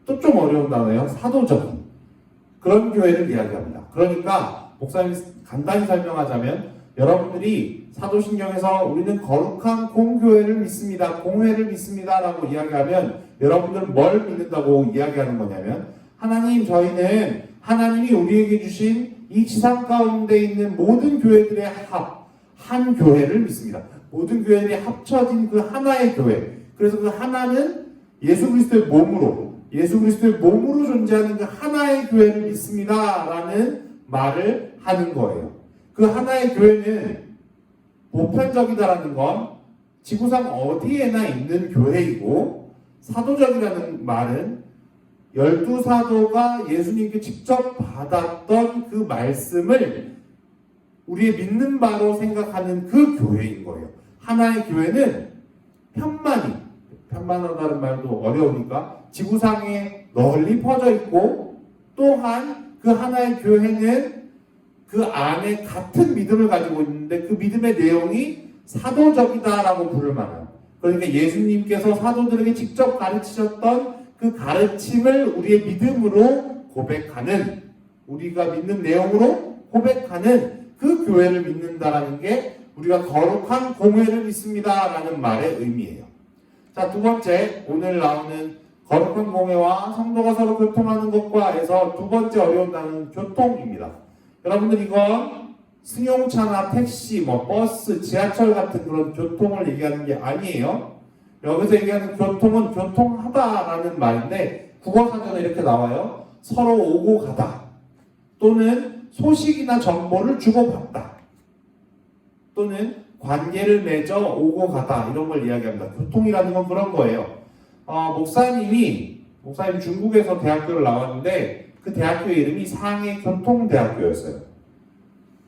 또 좀 어려운 단어예요. 사도적인 그런 교회를 이야기합니다. 그러니까 목사님이 간단히 설명하자면 여러분들이 사도신경에서 우리는 거룩한 공교회를 믿습니다. 공회를 믿습니다. 라고 이야기하면 여러분들은 뭘 믿는다고 이야기하는 거냐면 하나님, 저희는 하나님이 우리에게 주신 이 지상 가운데 있는 모든 교회들의 한 교회를 믿습니다. 모든 교회들이 합쳐진 그 하나의 교회. 그래서 그 하나는 예수 그리스도의 몸으로 존재하는 그 하나의 교회를 믿습니다. 라는 말을 하는 거예요. 그 하나의 교회는 보편적이다라는 건 지구상 어디에나 있는 교회이고, 사도적이라는 말은 12사도가 예수님께 직접 받았던 그 말씀을 우리의 믿는 바로 생각하는 그 교회인 거예요. 하나의 교회는 편만하다는 말도 어려우니까 지구상에 널리 퍼져 있고, 또한 그 하나의 교회는 그 안에 같은 믿음을 가지고 있는데 그 믿음의 내용이 사도적이다라고 부를 만한, 그러니까 예수님께서 사도들에게 직접 가르치셨던 그 가르침을 우리의 믿음으로 고백하는, 우리가 믿는 내용으로 고백하는 그 교회를 믿는다라는 게 우리가 거룩한 공회를 믿습니다라는 말의 의미예요. 자, 두 번째, 오늘 나오는 거룩한 공회와 성도가 서로 교통하는 것과에서 두 번째 어려운 단어는 교통입니다. 여러분들 이건 승용차나 택시, 버스, 지하철 같은 그런 교통을 얘기하는 게 아니에요. 여기서 얘기하는 교통은 교통하다라는 말인데 국어사전에 이렇게 나와요. 서로 오고 가다, 또는 소식이나 정보를 주고받다, 또는 관계를 맺어 오고 가다, 이런 걸 이야기합니다. 교통이라는 건 그런 거예요. 목사님 중국에서 대학교를 나왔는데 그 대학교의 이름이 상해 교통대학교였어요.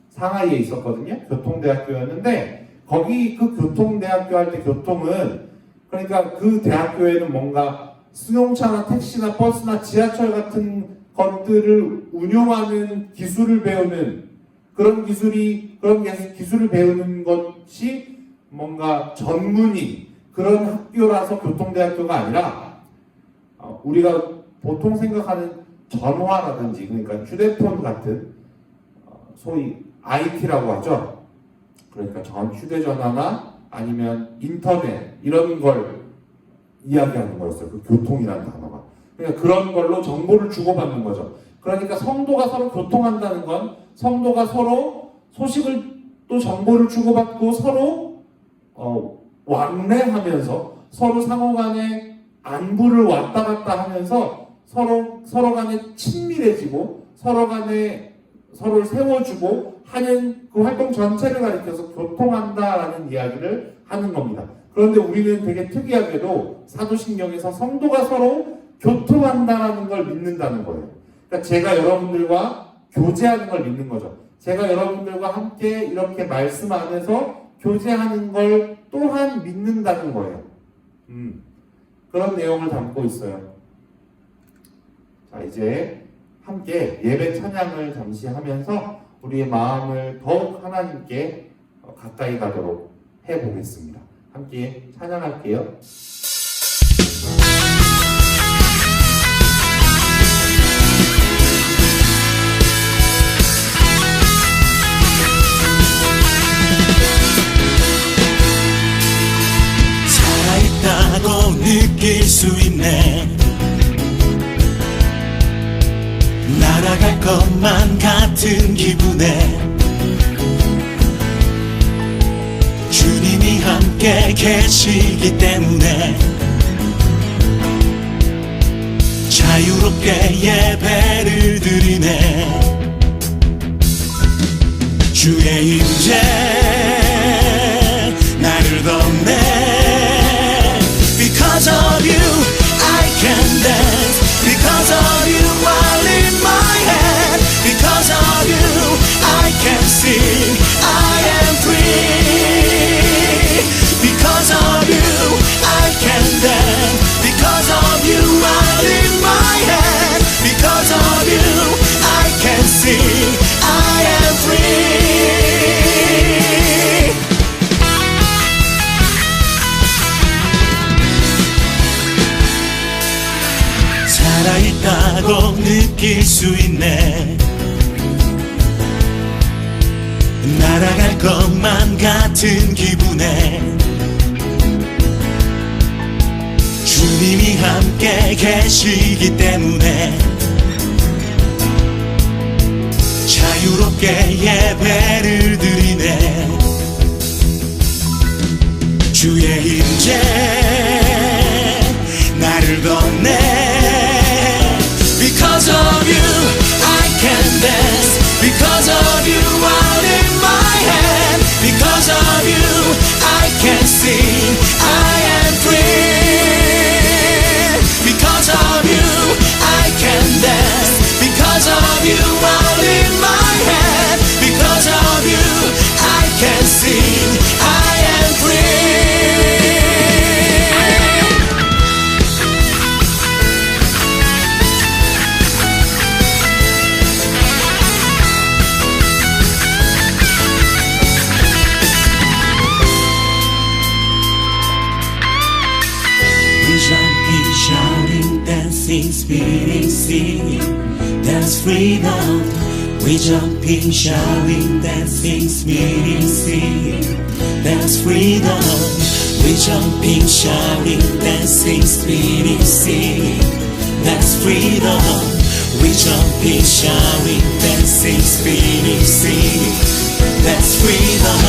상하이에 있었거든요. 교통대학교였는데 거기 그 교통대학교 할 때 교통은, 그러니까 그 대학교에는 뭔가 승용차나 택시나 버스나 지하철 같은 것들을 운용하는 기술을 배우는 그런 기술을 배우는 것이 뭔가 전문이 그런 학교라서 교통대학교가 아니라 우리가 보통 생각하는 전화라든지, 그러니까 휴대폰 같은 소위 IT라고 하죠. 그러니까 휴대전화나 아니면 인터넷 이런 걸 이야기하는 거였어요. 그 교통이라는 단어가. 그러니까 그런 걸로 정보를 주고받는 거죠. 그러니까 성도가 서로 교통한다는 건 성도가 서로 소식을 또 정보를 주고받고 서로 왕래하면서 서로 상호간에 안부를 왔다 갔다 하면서 서로 간에 친밀해지고 서로를 세워주고 하는 그 활동 전체를 가리켜서 교통한다라는 이야기를 하는 겁니다. 그런데 우리는 되게 특이하게도 사도신경에서 성도가 서로 교통한다라는 걸 믿는다는 거예요. 그러니까 제가 여러분들과 교제하는 걸 믿는 거죠. 제가 여러분들과 함께 이렇게 말씀 안에서 교제하는 걸 또한 믿는다는 거예요. 그런 내용을 담고 있어요. 자, 이제 함께 예배 찬양을 잠시 하면서 우리의 마음을 더욱 하나님께 가까이 가도록 해보겠습니다. 함께 찬양할게요. 살아있다고 느낄 수 있네. 날아갈 것만 같은 기분에 주님이 함께 계시기 때문에 자유롭게 예배를 드리네. 주의 임재 나를 덮네. Because of you I can dance. Because of you I lift my hand. Because of you I can sing. I am free. Because of you I can dance. Because of you I lift my hand. Because of you I can sing. I am free. 살아있다고 느낄 수 있네. 날아갈 것만 같은 기분에 주님이 함께 계시기 때문에 자유롭게 예배를 드리네. 주의 임재 나를 덮네. Because of you I can dance. Because of you I lift my hand. Because of you I can sing. I am free. Because of you I can dance. Because of you I lift my hand. Because of you I can sing. I am free. Jumping, shouting, dancing, spinning, singing, that's freedom. We jumping, shouting, dancing, spinning, singing, that's freedom. We jumping, shouting, dancing, spinning, singing, that's freedom. We jumping, shouting, dancing, spinning, singing, that's freedom.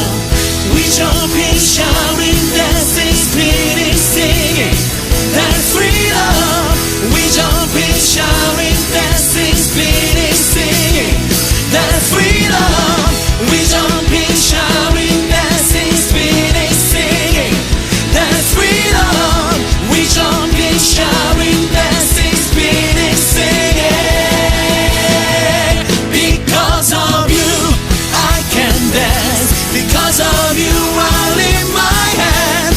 We jumping, shouting, dancing, spinning, singing. That's freedom. We jumping, shouting, dancing, spinning, singing. That's freedom. We jumping, shouting, dancing, spinning, singing. That's freedom. We jumping, shouting, dancing, spinning, singing. Because of you, I can dance. Because of you, I lift my hand.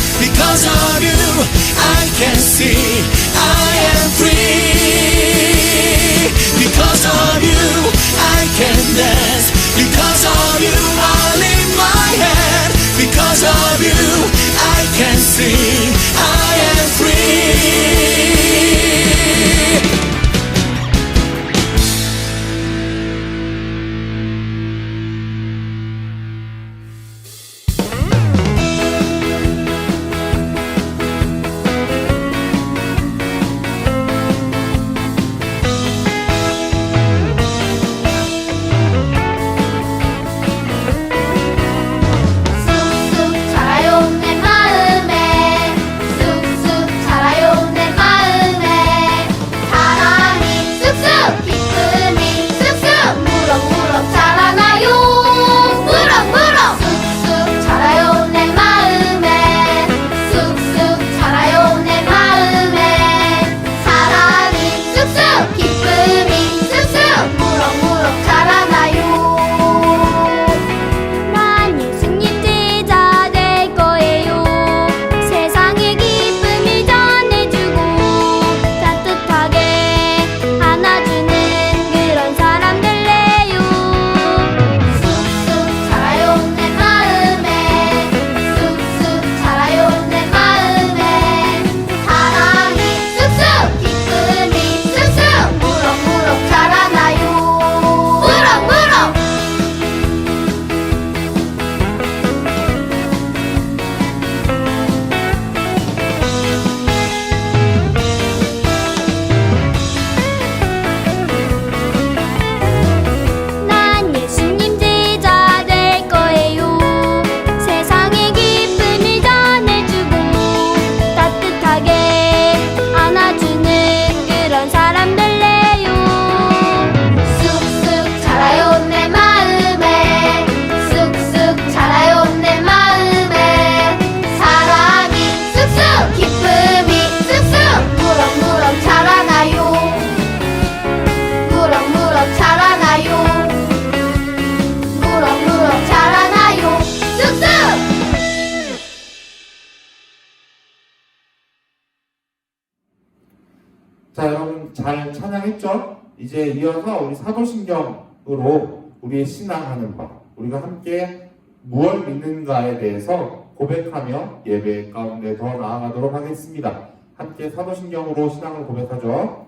찬양했죠? 이제 이어서 우리 사도신경으로 우리의 신앙하는 바, 우리가 함께 무엇을 믿는가에 대해서 고백하며 예배 가운데 더 나아가도록 하겠습니다. 함께 사도신경으로 신앙을 고백하죠.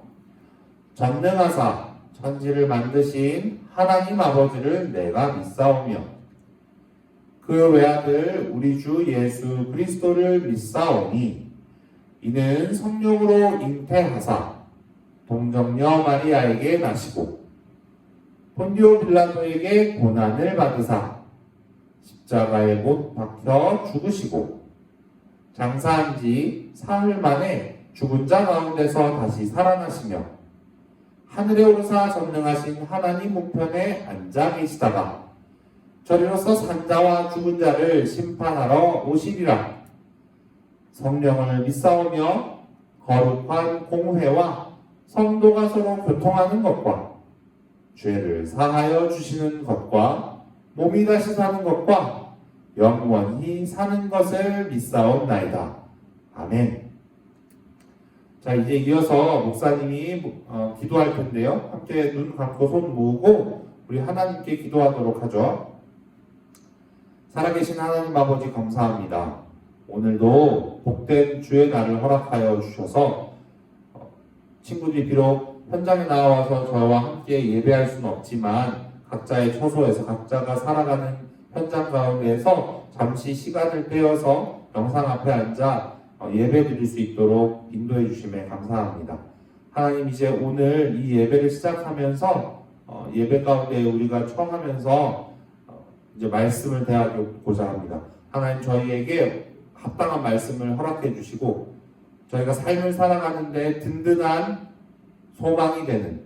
전능하사 천지를 만드신 하나님 아버지를 내가 믿사오며 그 외아들 우리 주 예수 그리스도를 믿사오니 이는 성령으로 잉태하사 동정녀 마리아에게 나시고 본디오 빌라도에게 고난을 받으사 십자가에 못 박혀 죽으시고 장사한 지 사흘 만에 죽은 자 가운데서 다시 살아나시며 하늘에 오르사 전능하신 하나님 우편에 앉아 계시다가 저리로서 산자와 죽은 자를 심판하러 오시리라. 성령을 믿사오며 거룩한 공회와 성도가 서로 교통하는 것과 죄를 사하여 주시는 것과 몸이 다시 사는 것과 영원히 사는 것을 믿사옵나이다. 아멘. 자, 이제 이어서 목사님이 기도할 텐데요. 함께 눈 감고 손 모으고 우리 하나님께 기도하도록 하죠. 살아계신 하나님 아버지 감사합니다. 오늘도 복된 주의 날을 허락하여 주셔서 친구들이 비록 현장에 나와서 저와 함께 예배할 수는 없지만 각자의 처소에서 각자가 살아가는 현장 가운데에서 잠시 시간을 떼어서 영상 앞에 앉아 예배 드릴 수 있도록 인도해 주심에 감사합니다. 하나님, 이제 오늘 이 예배를 시작하면서 예배 가운데 우리가 청하면서 이제 말씀을 대하고자 합니다. 하나님, 저희에게 합당한 말씀을 허락해 주시고 저희가 삶을 살아가는데 든든한 소망이 되는,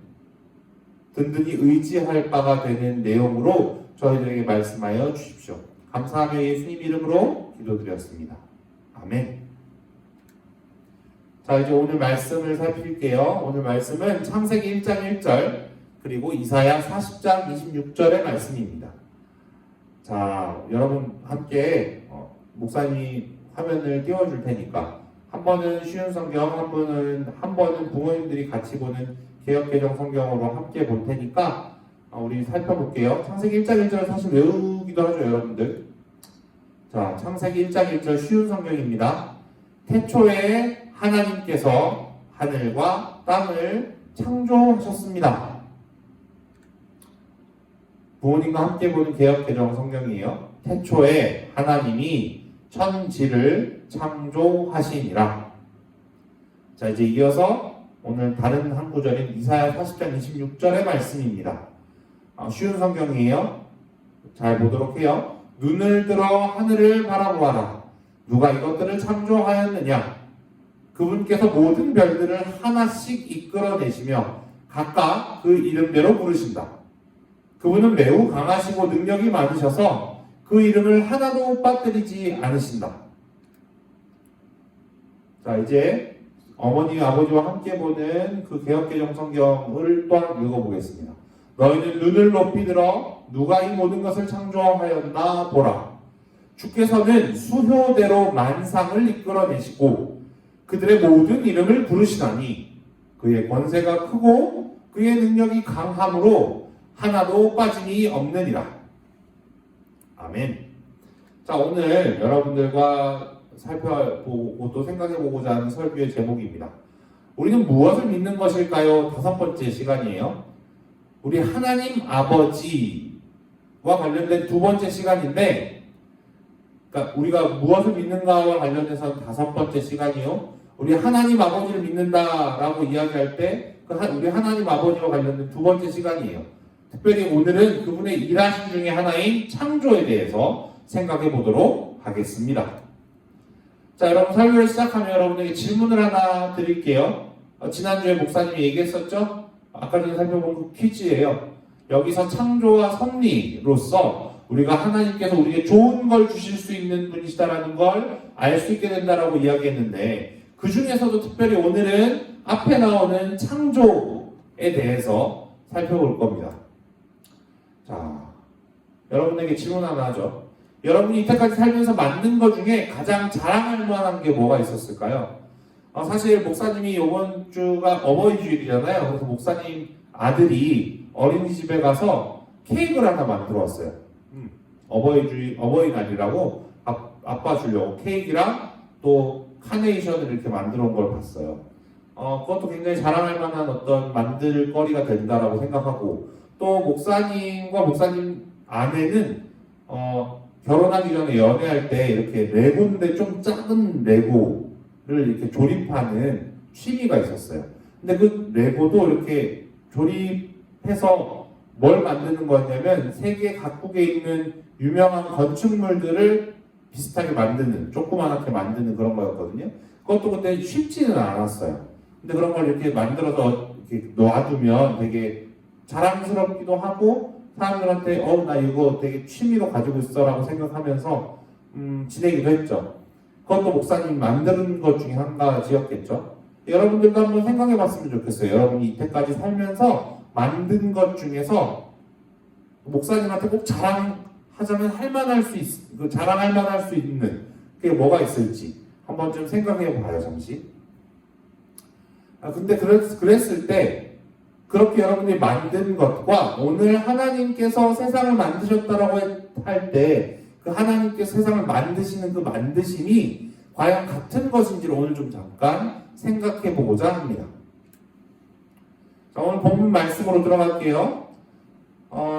든든히 의지할 바가 되는 내용으로 저희들에게 말씀하여 주십시오. 감사하며 예수님 이름으로 기도드렸습니다. 아멘. 자, 이제 오늘 말씀을 살필게요. 오늘 말씀은 창세기 1장 1절 그리고 이사야 40장 26절의 말씀입니다. 자, 여러분 함께 목사님이 화면을 띄워줄 테니까 한 번은 쉬운 성경, 한 번은 부모님들이 같이 보는 개역개정 성경으로 함께 볼 테니까 우리 살펴볼게요. 창세기 1장 1절 사실 외우기도 하죠, 여러분들. 자, 창세기 1장 1절 쉬운 성경입니다. 태초에 하나님께서 하늘과 땅을 창조하셨습니다. 부모님과 함께 보는 개역개정 성경이에요. 태초에 하나님이 천지를 창조하시니라. 자, 이제 이어서 오늘 다른 한 구절인 이사야 40장 26절의 말씀입니다. 쉬운 성경이에요. 잘 보도록 해요. 눈을 들어 하늘을 바라보아라. 누가 이것들을 창조하였느냐? 그분께서 모든 별들을 하나씩 이끌어내시며 각각 그 이름대로 부르신다. 그분은 매우 강하시고 능력이 많으셔서 그 이름을 하나도 빠뜨리지 않으신다. 자, 이제 어머니, 아버지와 함께 보는 그 개역개정 성경을 또한 읽어보겠습니다. 너희는 눈을 높이 들어 누가 이 모든 것을 창조하였나 보라. 주께서는 수효대로 만상을 이끌어내시고 그들의 모든 이름을 부르시나니 그의 권세가 크고 그의 능력이 강함으로 하나도 빠짐이 없느니라. 아멘. 자, 오늘 여러분들과 살펴보고 또 생각해보고자 하는 설교의 제목입니다. 우리는 무엇을 믿는 것일까요? 5번째 시간이에요. 우리 하나님 아버지와 관련된 2번째 시간인데, 그러니까 우리가 무엇을 믿는가와 관련해서는 5번째 시간이요. 우리 하나님 아버지를 믿는다라고 이야기할 때 우리 하나님 아버지와 관련된 2번째 시간이에요. 특별히 오늘은 그분의 일하심 중에 하나인 창조에 대해서 생각해 보도록 하겠습니다. 자, 여러분 설교를 시작하면 여러분에게 질문을 하나 드릴게요. 지난주에 목사님이 얘기했었죠? 아까 전에 살펴본 그 퀴즈예요. 여기서 창조와 섭리로서 우리가 하나님께서 우리에게 좋은 걸 주실 수 있는 분이시다라는 걸 알 수 있게 된다라고 이야기했는데, 그 중에서도 특별히 오늘은 앞에 나오는 창조에 대해서 살펴볼 겁니다. 자, 여러분에게 질문 하나 하죠. 여러분이 이때까지 살면서 만든 것 중에 가장 자랑할 만한 게 뭐가 있었을까요? 사실 목사님이 이번 주가 어버이 주일이잖아요. 그래서 목사님 아들이 어린이집에 가서 케이크를 하나 만들어 왔어요. 어버이날이라고 아빠 주려고 케이크랑 또 카네이션을 이렇게 만들어 온 걸 봤어요. 그것도 굉장히 자랑할 만한 어떤 만들 거리가 된다라고 생각하고, 또 목사님과 목사님 아내는 결혼하기 전에 연애할 때 이렇게 레고인데 좀 작은 레고를 이렇게 조립하는 취미가 있었어요. 근데 그 레고도 이렇게 조립해서 뭘 만드는 거냐면 세계 각국에 있는 유명한 건축물들을 비슷하게 만드는, 조그맣게 만드는 그런 거였거든요. 그것도 근데 쉽지는 않았어요. 근데 그런 걸 이렇게 만들어서 이렇게 놔두면 되게 자랑스럽기도 하고, 사람들한테 나 이거 되게 취미로 가지고 있어라고 생각하면서 지내기도 했죠. 그것도 목사님이 만드는 것 중에 한 가지였겠죠. 여러분들도 한번 생각해 봤으면 좋겠어요. 여러분이 이때까지 살면서 만든 것 중에서 목사님한테 꼭 자랑하자면 자랑할 만할 수 있는 그게 뭐가 있을지 한번 좀 생각해 봐요, 잠시. 근데 그랬을 때, 그렇게 여러분들이 만든 것과 오늘 하나님께서 세상을 만드셨다라고 할 때 그 하나님께서 세상을 만드시는 그 만드심이 과연 같은 것인지를 오늘 좀 잠깐 생각해 보고자 합니다. 자, 오늘 본문 말씀으로 들어갈게요.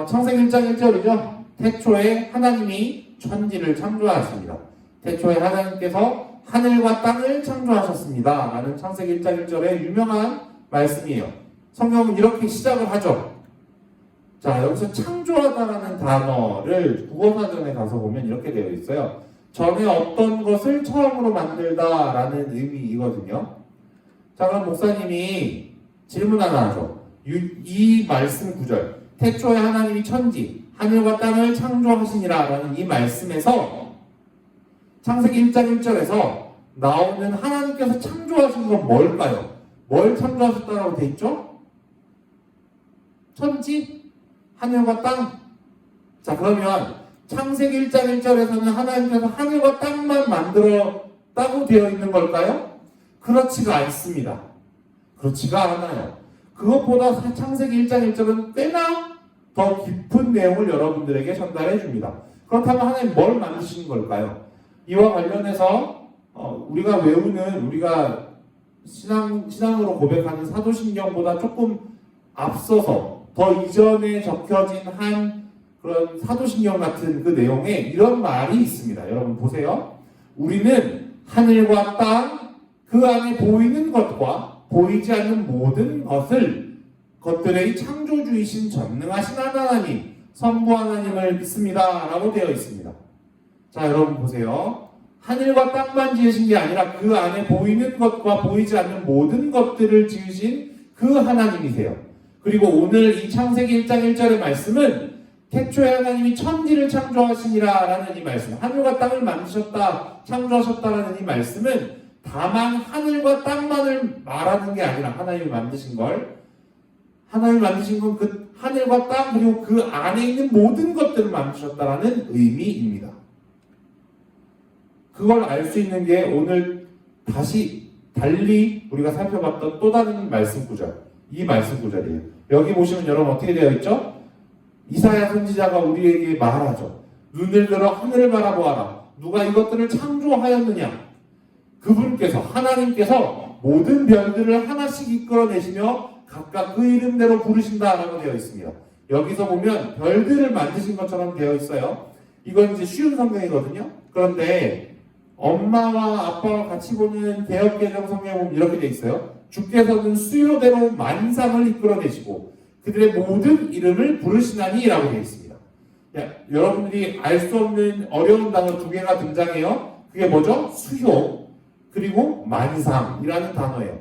창세기 1장 1절이죠. 태초에 하나님이 천지를 창조하십니다. 태초에 하나님께서 하늘과 땅을 창조하셨습니다. 라는 창세기 1장 1절의 유명한 말씀이에요. 성경은 이렇게 시작을 하죠. 자, 여기서 창조하다라는 단어를 국어사전에 가서 보면 이렇게 되어 있어요. 전에 어떤 것을 처음으로 만들다라는 의미이거든요. 자, 그럼 목사님이 질문 하나 하죠. 이 말씀 구절, 태초에 하나님이 천지, 하늘과 땅을 창조하시니라라는 이 말씀에서 창세기 1장 1절에서 나오는 하나님께서 창조하신 건 뭘까요? 뭘 창조하셨다라고 돼 있죠? 천지? 하늘과 땅? 자, 그러면 창세기 1장 1절에서는 하나님께서 하늘과 땅만 만들었다고 되어 있는 걸까요? 그렇지가 않습니다. 그렇지가 않아요. 그것보다 창세기 1장 1절은 꽤나 더 깊은 내용을 여러분들에게 전달해 줍니다. 그렇다면 하나님 뭘 만드신 걸까요? 이와 관련해서 우리가 신앙으로 고백하는 사도신경보다 조금 앞서서 더 이전에 적혀진 한 그런 사도신경 같은 그 내용에 이런 말이 있습니다. 여러분 보세요. 우리는 하늘과 땅, 그 안에 보이는 것과 보이지 않는 모든 것들의 창조주이신 전능하신 하나님, 성부 하나님을 믿습니다. 라고 되어 있습니다. 자, 여러분 보세요. 하늘과 땅만 지으신 게 아니라 그 안에 보이는 것과 보이지 않는 모든 것들을 지으신 그 하나님이세요. 그리고 오늘 이 창세기 1장 1절의 말씀은 태초에 하나님이 천지를 창조하시니라 라는 이 말씀, 하늘과 땅을 창조하셨다라는 이 말씀은 다만 하늘과 땅만을 말하는 게 아니라 하나님이 만드신 건 그 하늘과 땅 그리고 그 안에 있는 모든 것들을 만드셨다라는 의미입니다. 그걸 알 수 있는 게 오늘 다시 달리 우리가 살펴봤던 또 다른 말씀 구절, 이 말씀 구절이에요. 여기 보시면 여러분 어떻게 되어 있죠? 이사야 선지자가 우리에게 말하죠. 눈을 들어 하늘을 바라보아라. 누가 이것들을 창조하였느냐? 그분께서, 하나님께서 모든 별들을 하나씩 이끌어내시며 각각 그 이름대로 부르신다라고 되어 있습니다. 여기서 보면 별들을 만드신 것처럼 되어 있어요. 이건 이제 쉬운 성경이거든요. 그런데 엄마와 아빠와 같이 보는 개역개정 성경에 보면 이렇게 되어 있어요. 주께서는 수요대로 만상을 이끌어내시고 그들의 모든 이름을 부르시나니 라고 되어 있습니다. 여러분들이 알 수 없는 어려운 단어 두 개가 등장해요. 그게 뭐죠? 수효 그리고 만상이라는 단어예요.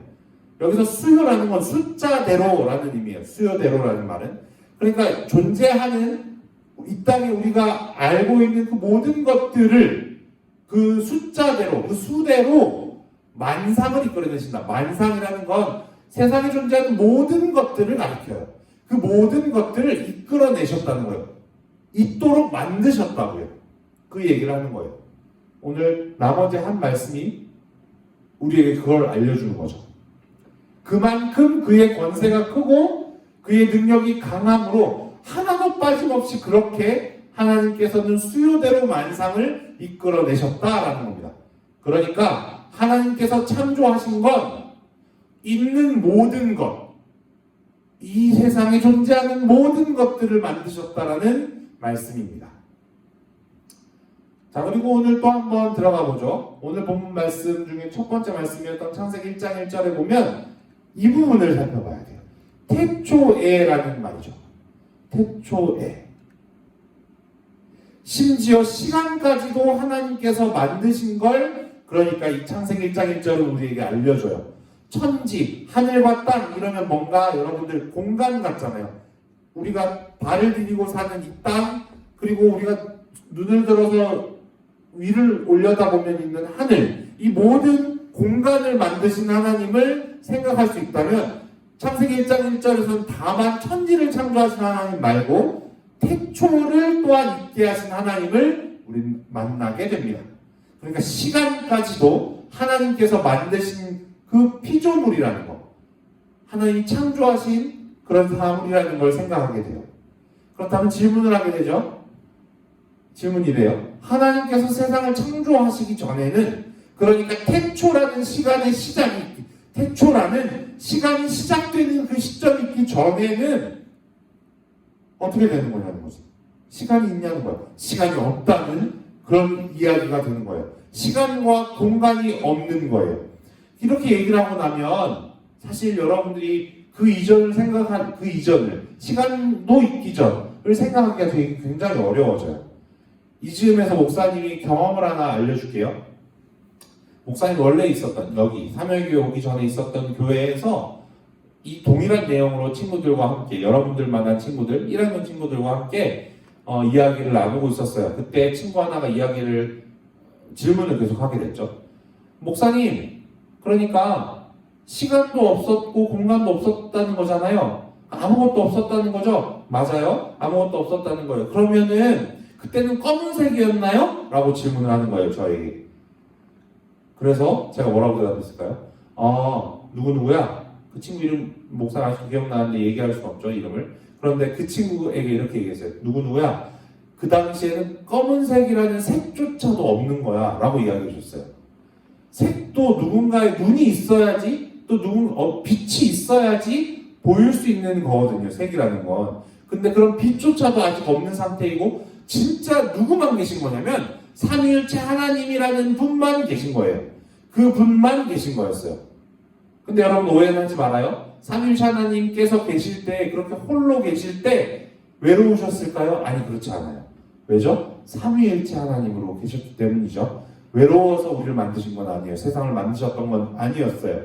여기서 수효라는 건 숫자대로라는 의미예요. 수요대로라는 말은. 그러니까 존재하는 이 땅에 우리가 알고 있는 그 모든 것들을 그 숫자대로, 그 수대로 만상을 이끌어내신다. 만상이라는 건 세상에 존재하는 모든 것들을 가리켜요. 그 모든 것들을 이끌어내셨다는 거예요. 있도록 만드셨다고요. 그 얘기를 하는 거예요. 오늘 나머지 한 말씀이 우리에게 그걸 알려주는 거죠. 그만큼 그의 권세가 크고 그의 능력이 강함으로 하나도 빠짐없이 그렇게 하나님께서는 수요대로 만상을 이끌어내셨다라는 겁니다. 그러니까 하나님께서 창조하신 건 있는 모든 것, 이 세상에 존재하는 모든 것들을 만드셨다라는 말씀입니다. 자, 그리고 오늘 또 한번 들어가 보죠. 오늘 본문 말씀 중에 첫 번째 말씀이었던 창세기 1장 1절에 보면 이 부분을 살펴봐야 돼요. 태초에라는 말이죠. 태초에. 심지어 시간까지도 하나님께서 만드신 걸, 그러니까 이 창세기 1장 1절은 우리에게 알려줘요. 천지, 하늘과 땅 이러면 뭔가 여러분들 공간 같잖아요. 우리가 발을 디디고 사는 이 땅, 그리고 우리가 눈을 들어서 위를 올려다보면 있는 하늘, 이 모든 공간을 만드신 하나님을 생각할 수 있다면 창세기 1장 1절에서는 다만 천지를 창조하신 하나님 말고 태초를 또한 있게 하신 하나님을 우리는 만나게 됩니다. 그러니까 시간까지도 하나님께서 만드신 그 피조물이라는 거, 하나님이 창조하신 그런 사물이라는 걸 생각하게 돼요. 그렇다면 질문을 하게 되죠. 질문이 이래요. 하나님께서 세상을 창조하시기 전에는, 그러니까 태초라는 시간의 시작이 있기, 태초라는 시간이 시작되는 그 시점이 있기 전에는 어떻게 되는 거냐는 거죠. 시간이 있냐는 거예요. 시간이 없다는 그런 이야기가 되는 거예요. 시간과 공간이 없는 거예요. 이렇게 얘기를 하고 나면 사실 여러분들이 그 이전을 생각한, 그 이전을, 시간도 있기 전을 생각하기가 되게 굉장히 어려워져요. 이즈음에서 목사님이 경험을 하나 알려줄게요. 목사님 원래 있었던, 여기 삼열교회 오기 전에 있었던 교회에서 이 동일한 내용으로 친구들과 함께, 여러분들 만난 친구들, 1학년 친구들과 함께 이야기를 나누고 있었어요. 그때 친구 하나가 질문을 계속 하게 됐죠. 목사님, 그러니까 시간도 없었고 공간도 없었다는 거잖아요. 아무것도 없었다는 거죠? 맞아요. 아무것도 없었다는 거예요. 그러면은 그때는 검은색이었나요? 라고 질문을 하는 거예요, 저에게. 그래서 제가 뭐라고 대답했을까요? 누구누구야? 그 친구 이름 목사 아직도 기억나는데 얘기할 수는 없죠, 이름을. 그런데 그 친구에게 이렇게 얘기했어요. 누구누구야? 그 당시에는 검은색이라는 색조차도 없는 거야 라고 이야기해 줬어요. 색도 누군가의 눈이 있어야지, 또 빛이 있어야지 보일 수 있는 거거든요, 색이라는 건. 근데 그런 빛조차도 아직 없는 상태이고 진짜 누구만 계신 거냐면 삼위일체 하나님이라는 분만 계신 거예요. 그 분만 계신 거였어요. 근데 여러분 오해는 하지 말아요. 삼위일체 하나님께서 계실 때, 그렇게 홀로 계실 때 외로우셨을까요? 아니, 그렇지 않아요. 왜죠? 삼위일체 하나님으로 계셨기 때문이죠. 외로워서 우리를 만드신 건 아니에요. 세상을 만드셨던 건 아니었어요.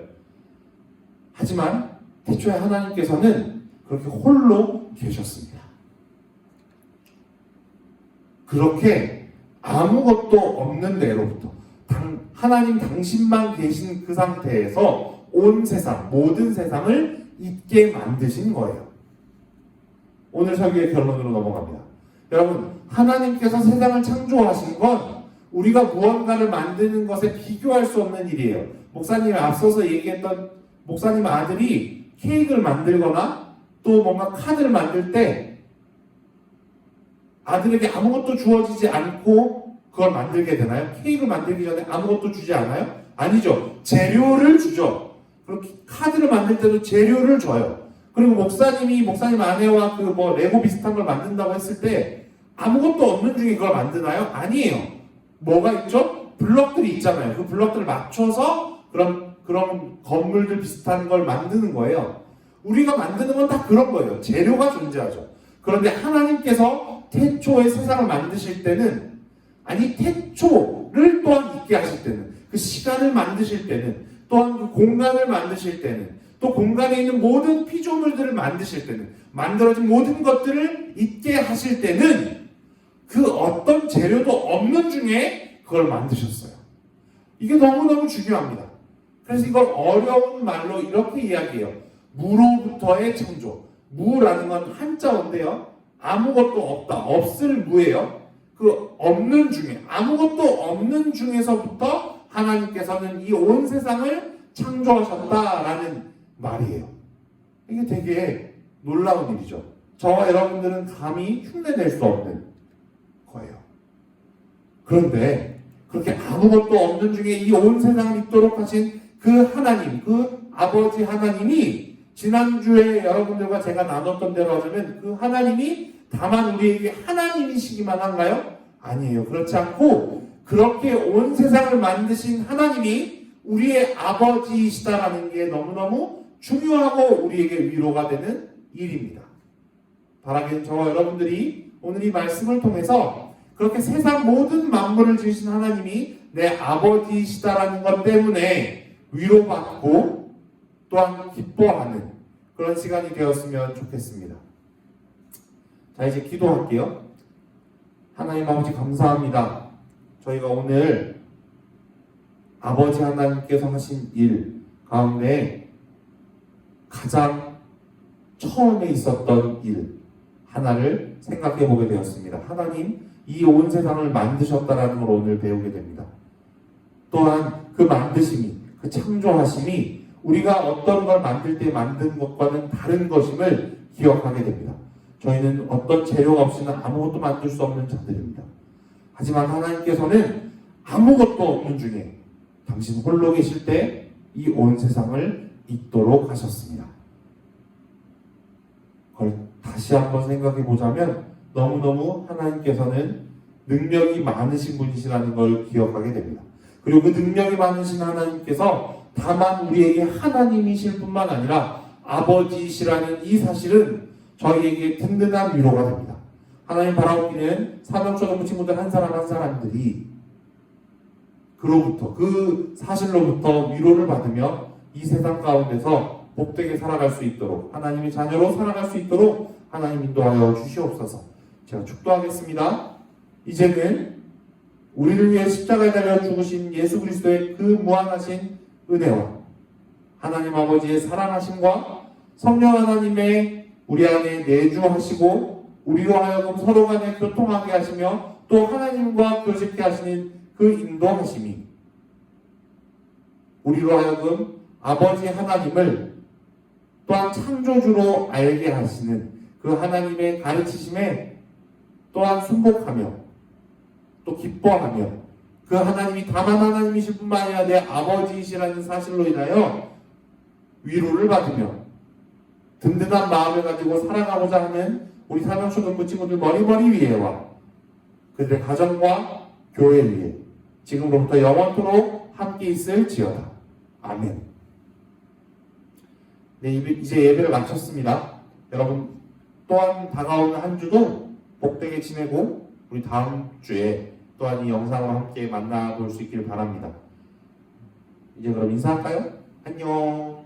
하지만 태초에 하나님께서는 그렇게 홀로 계셨습니다. 그렇게 아무것도 없는 데로부터 하나님 당신만 계신 그 상태에서 온 세상, 모든 세상을 있게 만드신 거예요. 오늘 설교의 결론으로 넘어갑니다. 여러분, 하나님께서 세상을 창조하신 건 우리가 무언가를 만드는 것에 비교할 수 없는 일이에요. 목사님이 앞서서 얘기했던 목사님 아들이 케이크를 만들거나 또 뭔가 카드를 만들 때 아들에게 아무것도 주어지지 않고 그걸 만들게 되나요? 케이크를 만들기 전에 아무것도 주지 않아요? 아니죠. 재료를 주죠. 그렇게 카드를 만들 때도 재료를 줘요. 그리고 목사님 아내와 그 레고 비슷한 걸 만든다고 했을 때 아무것도 없는 중에 그걸 만드나요? 아니에요. 뭐가 있죠? 블럭들이 있잖아요. 그 블럭들을 맞춰서 그런 건물들 비슷한 걸 만드는 거예요. 우리가 만드는 건 다 그런 거예요. 재료가 존재하죠. 그런데 하나님께서 태초에 세상을 만드실 때는, 아니 태초를 또한 있게 하실 때는, 그 시간을 만드실 때는, 또한 그 공간을 만드실 때는, 또 공간에 있는 모든 피조물들을 만드실 때는, 만들어진 모든 것들을 있게 하실 때는 그 어떤 재료도 없는 중에 그걸 만드셨어요. 이게 너무너무 중요합니다. 그래서 이걸 어려운 말로 이렇게 이야기해요. 무로부터의 창조. 무라는 건 한자어인데요. 아무것도 없다. 없을 무예요. 그 없는 중에, 아무것도 없는 중에서부터 하나님께서는 이 온 세상을 창조하셨다라는 말이에요. 이게 되게 놀라운 일이죠. 저와 여러분들은 감히 흉내낼 수 없는 거예요. 그런데 그렇게 아무것도 없는 중에 이 온 세상을 있도록 하신 그 하나님, 그 아버지 하나님이 지난주에 여러분들과 제가 나눴던 대로 하자면 그 하나님이 다만 우리에게 하나님이시기만 한가요? 아니에요. 그렇지 않고 그렇게 온 세상을 만드신 하나님이 우리의 아버지이시다라는 게 너무너무 중요하고 우리에게 위로가 되는 일입니다. 바라기는 저와 여러분들이 오늘 이 말씀을 통해서 그렇게 세상 모든 만물을 지으신 하나님이 내 아버지이시다라는 것 때문에 위로받고 또한 기뻐하는 그런 시간이 되었으면 좋겠습니다. 자, 이제 기도할게요. 하나님 아버지 감사합니다. 저희가 오늘 아버지 하나님께서 하신 일 가운데 가장 처음에 있었던 일 하나를 생각해 보게 되었습니다. 하나님, 이 온 세상을 만드셨다라는 걸 오늘 배우게 됩니다. 또한 그 만드심이, 그 창조하심이 우리가 어떤 걸 만들 때 만든 것과는 다른 것임을 기억하게 됩니다. 저희는 어떤 재료가 없이는 아무것도 만들 수 없는 자들입니다. 하지만 하나님께서는 아무것도 없는 중에 당신 홀로 계실 때 이 온 세상을 있도록 하셨습니다. 그걸 다시 한번 생각해 보자면 너무너무 하나님께서는 능력이 많으신 분이시라는 걸 기억하게 됩니다. 그리고 그 능력이 많으신 하나님께서 다만 우리에게 하나님이실 뿐만 아니라 아버지이시라는 이 사실은 저희에게 든든한 위로가 됩니다. 하나님 바라옵기는 사명초등부 친구들 한 사람 한 사람들이 그로부터 그 사실로부터 위로를 받으며 이 세상 가운데서 복되게 살아갈 수 있도록 하나님의 자녀로 살아갈 수 있도록 하나님 인도하여 주시옵소서. 제가 축도하겠습니다. 이제는 우리를 위해 십자가에 달려 죽으신 예수 그리스도의 그 무한하신 은혜와 하나님 아버지의 사랑하심과 성령 하나님의 우리 안에 내주하시고 우리로 하여금 서로 간에 교통하게 하시며 또 하나님과 교집케 하시는 그 인도하심이 우리로 하여금 아버지 하나님을 또한 창조주로 알게 하시는 그 하나님의 가르치심에 또한 순복하며 또 기뻐하며 그 하나님이 다만 하나님이실 뿐만 아니라 내 아버지이시라는 사실로 인하여 위로를 받으며 든든한 마음을 가지고 살아가고자 하는 우리 사명초등부 친구들 머리머리 위에와 그들의 가정과 교회 위에 지금부터 영원토록 함께 있을지어다. 아멘. 네, 이제 예배를 마쳤습니다. 여러분 또한 다가오는 한 주도 복되게 지내고 우리 다음 주에 또한 이 영상으로 함께 만나볼 수 있기를 바랍니다. 이제 그럼 인사할까요? 안녕.